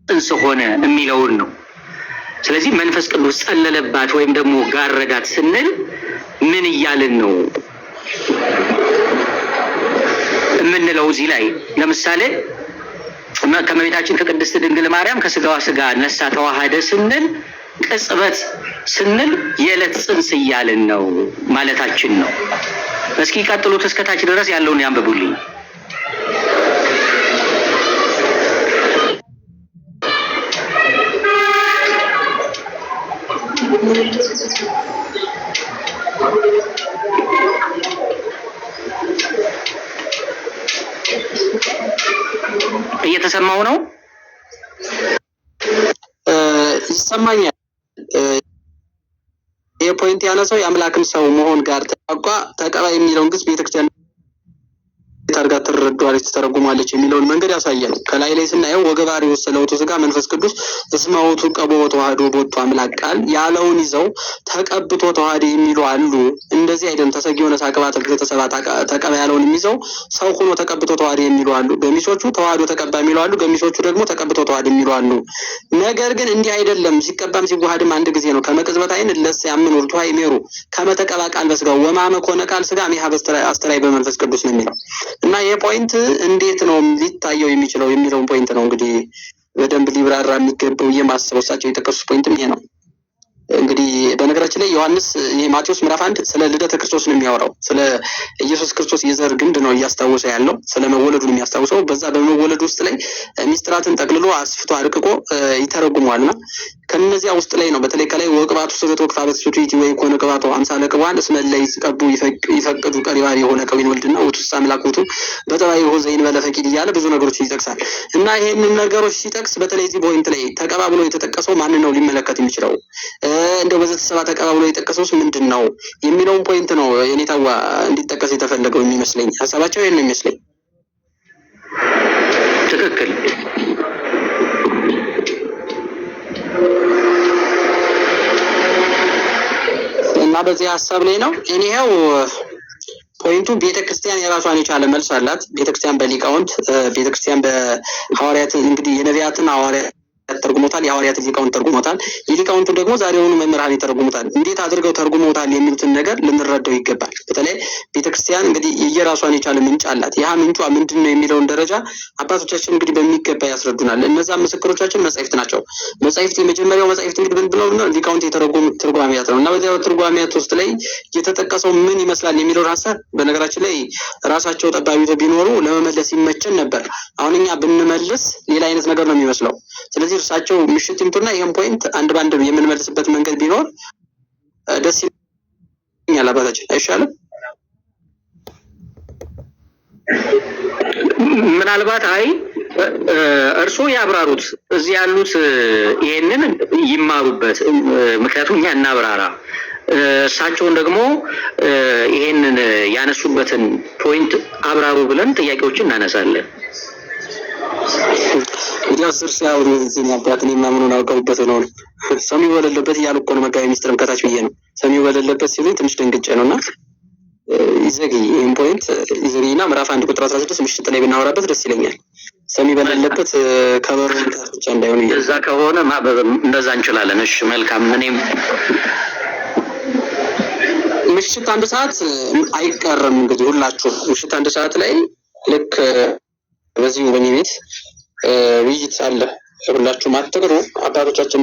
ጽንስ ሆነ የሚለውን ነው። ስለዚህ መንፈስ ቅዱስ ጸለለባት ወይም ደግሞ ጋረዳት ስንል ምን እያልን ነው የምንለው? እዚህ ላይ ለምሳሌ ከመቤታችን ከቅድስት ድንግል ማርያም ከስጋዋ ስጋ ነሳ ተዋሃደ ስንል ቅጽበት ስንል የዕለት ጽንስ እያልን ነው ማለታችን ነው። እስኪ ቀጥሉት እስከታች ድረስ ያለውን ያንብቡልኝ። እየተሰማው ነው? ይሰማኛል። የፖይንት ያነሳው የአምላክን ሰው መሆን ጋር ተቀባ የሚለውን ግስ ቤተክርስቲያን ታርጋ ትረዷለች ትተረጉማለች የሚለውን መንገድ ያሳያል። ከላይ ላይ ስናየው ወገባሪ ወሰለውቱ ስጋ መንፈስ ቅዱስ እስማውቱ ቀቦ ተዋህዶ ቦቱ አምላክ ቃል ያለውን ይዘው ተቀብቶ ተዋህደ የሚሉ አሉ። እንደዚህ አይደለም። ተሰጊዮነ ሳቅባት ተሰባ ተቀባ ያለውን የሚይዘው ሰው ሆኖ ተቀብቶ ተዋህደ የሚሉ አሉ። ገሚሶቹ ተዋህዶ ተቀባ የሚሉ አሉ። ገሚሶቹ ደግሞ ተቀብቶ ተዋህደ የሚሉ አሉ። ነገር ግን እንዲህ አይደለም። ሲቀባም ሲዋሃድም አንድ ጊዜ ነው። ከመቅጽበት አይን ለስ ያምን ወልቶ አይሜሩ ከመተቀባ ቃል በስጋው ወማመ ኮነ ቃል ስጋ ሜሃ አስተራይ በመንፈስ ቅዱስ ነው የሚለው እና የፖይንት እንዴት ነው ሊታየው የሚችለው የሚለውን ፖይንት ነው እንግዲህ በደንብ ሊብራራ የሚገባው የማስበው። እሳቸው የጠቀሱት ፖይንትም ይሄ ነው። እንግዲህ በነገራችን ላይ ዮሐንስ ማቴዎስ ምዕራፍ 1 ስለ ልደተ ክርስቶስ ነው የሚያወራው። ስለ ኢየሱስ ክርስቶስ የዘር ግንድ ነው እያስታወሰ ያለው፣ ስለ መወለዱ ነው የሚያስታውሰው። በዛ በመወለዱ ውስጥ ላይ ሚስጥራትን ጠቅልሎ አስፍቶ አርቅቆ ይተረጉማልና ከነዚያ ውስጥ ላይ ነው በተለይ ከላይ ወቅባቱ ስበት ወቅፋበት ሱቱይቲ ወይ ኮነ ቅባቱ 50 ለቅባን እስመላይ ይቀቡ ይፈቅዱ ቀሪባሪ የሆነ ቀዊን ወልድና ወቱስ አምላክ ወቱ በተባይ ሆ ዘይን በለፈቂድ እያለ ብዙ ነገሮች ይጠቅሳል። እና ይሄንን ነገሮች ሲጠቅስ በተለይ እዚህ ፖይንት ላይ ተቀባብሎ የተጠቀሰው ማን ነው ሊመለከት የሚችለው? እንደው በዚህ ተሰባ ተቀባብሎ የተጠቀሰውስ ምንድነው የሚለውን ፖይንት ነው የኔታዋ እንዲጠቀስ የተፈለገው የሚመስለኝ። ሐሳባቸው ይሄን ነው የሚመስለኝ። ትክክል። እና በዚህ ሐሳብ ላይ ነው እኔው ፖይንቱ ቤተክርስቲያን የራሷን የቻለ መልስ አላት። ቤተክርስቲያን በሊቃውንት ቤተክርስቲያን በሐዋርያት እንግዲህ የነቢያትን ሐዋርያት ተርጉሞታል፣ የሐዋርያት ሊቃውንት ተርጉሞታል። የሊቃውንቱ ደግሞ ዛሬውኑ መምህራን ይተረጉሙታል። እንዴት አድርገው ተርጉሞታል የሚሉትን ነገር ልንረዳው ይገባል። በተለይ ቤተክርስቲያን እንግዲህ የራሷን የቻለ ምንጭ አላት። ያ ምንጯ ምንድነው የሚለውን ደረጃ አባቶቻችን እንግዲህ በሚገባ ያስረዱናል። እነዛ ምስክሮቻችን መጻሕፍት ናቸው። መጻሕፍት የመጀመሪያው መጻሕፍት እንግዲህ ምን ብለው ነው ሊቃውንት የተረጎሙት ትርጓሜያት ነው። እና በዚያው ትርጓሜያት ውስጥ ላይ የተጠቀሰው ምን ይመስላል የሚለውን ሐሳብ በነገራችን ላይ ራሳቸው ጠባቢቶ ቢኖሩ ለመመለስ ይመቸን ነበር። አሁን እኛ ብንመልስ ሌላ አይነት ነገር ነው የሚመስለው። ስለዚህ እርሳቸው ምሽት ይምጡና ይሄን ፖይንት አንድ ባንድ የምንመልስበት መንገድ ቢኖር ደስ ይላል። አባታችን አይሻልም? ምናልባት እርስዎ ያብራሩት እዚህ ያሉት ይሄንን ይማሩበት። ምክንያቱም እኛ እናብራራ፣ እሳቸውን ደግሞ ይሄንን ያነሱበትን ፖይንት አብራሩ ብለን ጥያቄዎችን እናነሳለን። እንግዲህ አስር ሲያወሩ እዚህ አባት እኔ ማምኑን አውቀውበት ነው ሰሚው በሌለበት እያሉ እኮ ነው መጋቢ ሚስጥርም ከታች ብዬ ነው ሰሚው በሌለበት ሲሉኝ ትንሽ ደንግጬ ነውና ይዘግይ ይሄን ፖይንት ይዘግይና ምዕራፍ 1 ቁጥር 16 ምሽት ላይ ብናወራበት ደስ ይለኛል። ሰሚ በሌለበት ከበሩ ብቻ እንዳይሆን እዛ ከሆነ እንደዛ እንችላለን። እሺ መልካም። እኔም ምሽት 1 ሰዓት አይቀርም እንግዲህ ሁላችሁ ምሽት 1 ሰዓት ላይ ልክ በዚህ በኔ ቤት ውይይት አለ። ሁላችሁም አትቅሩ። አባቶቻችን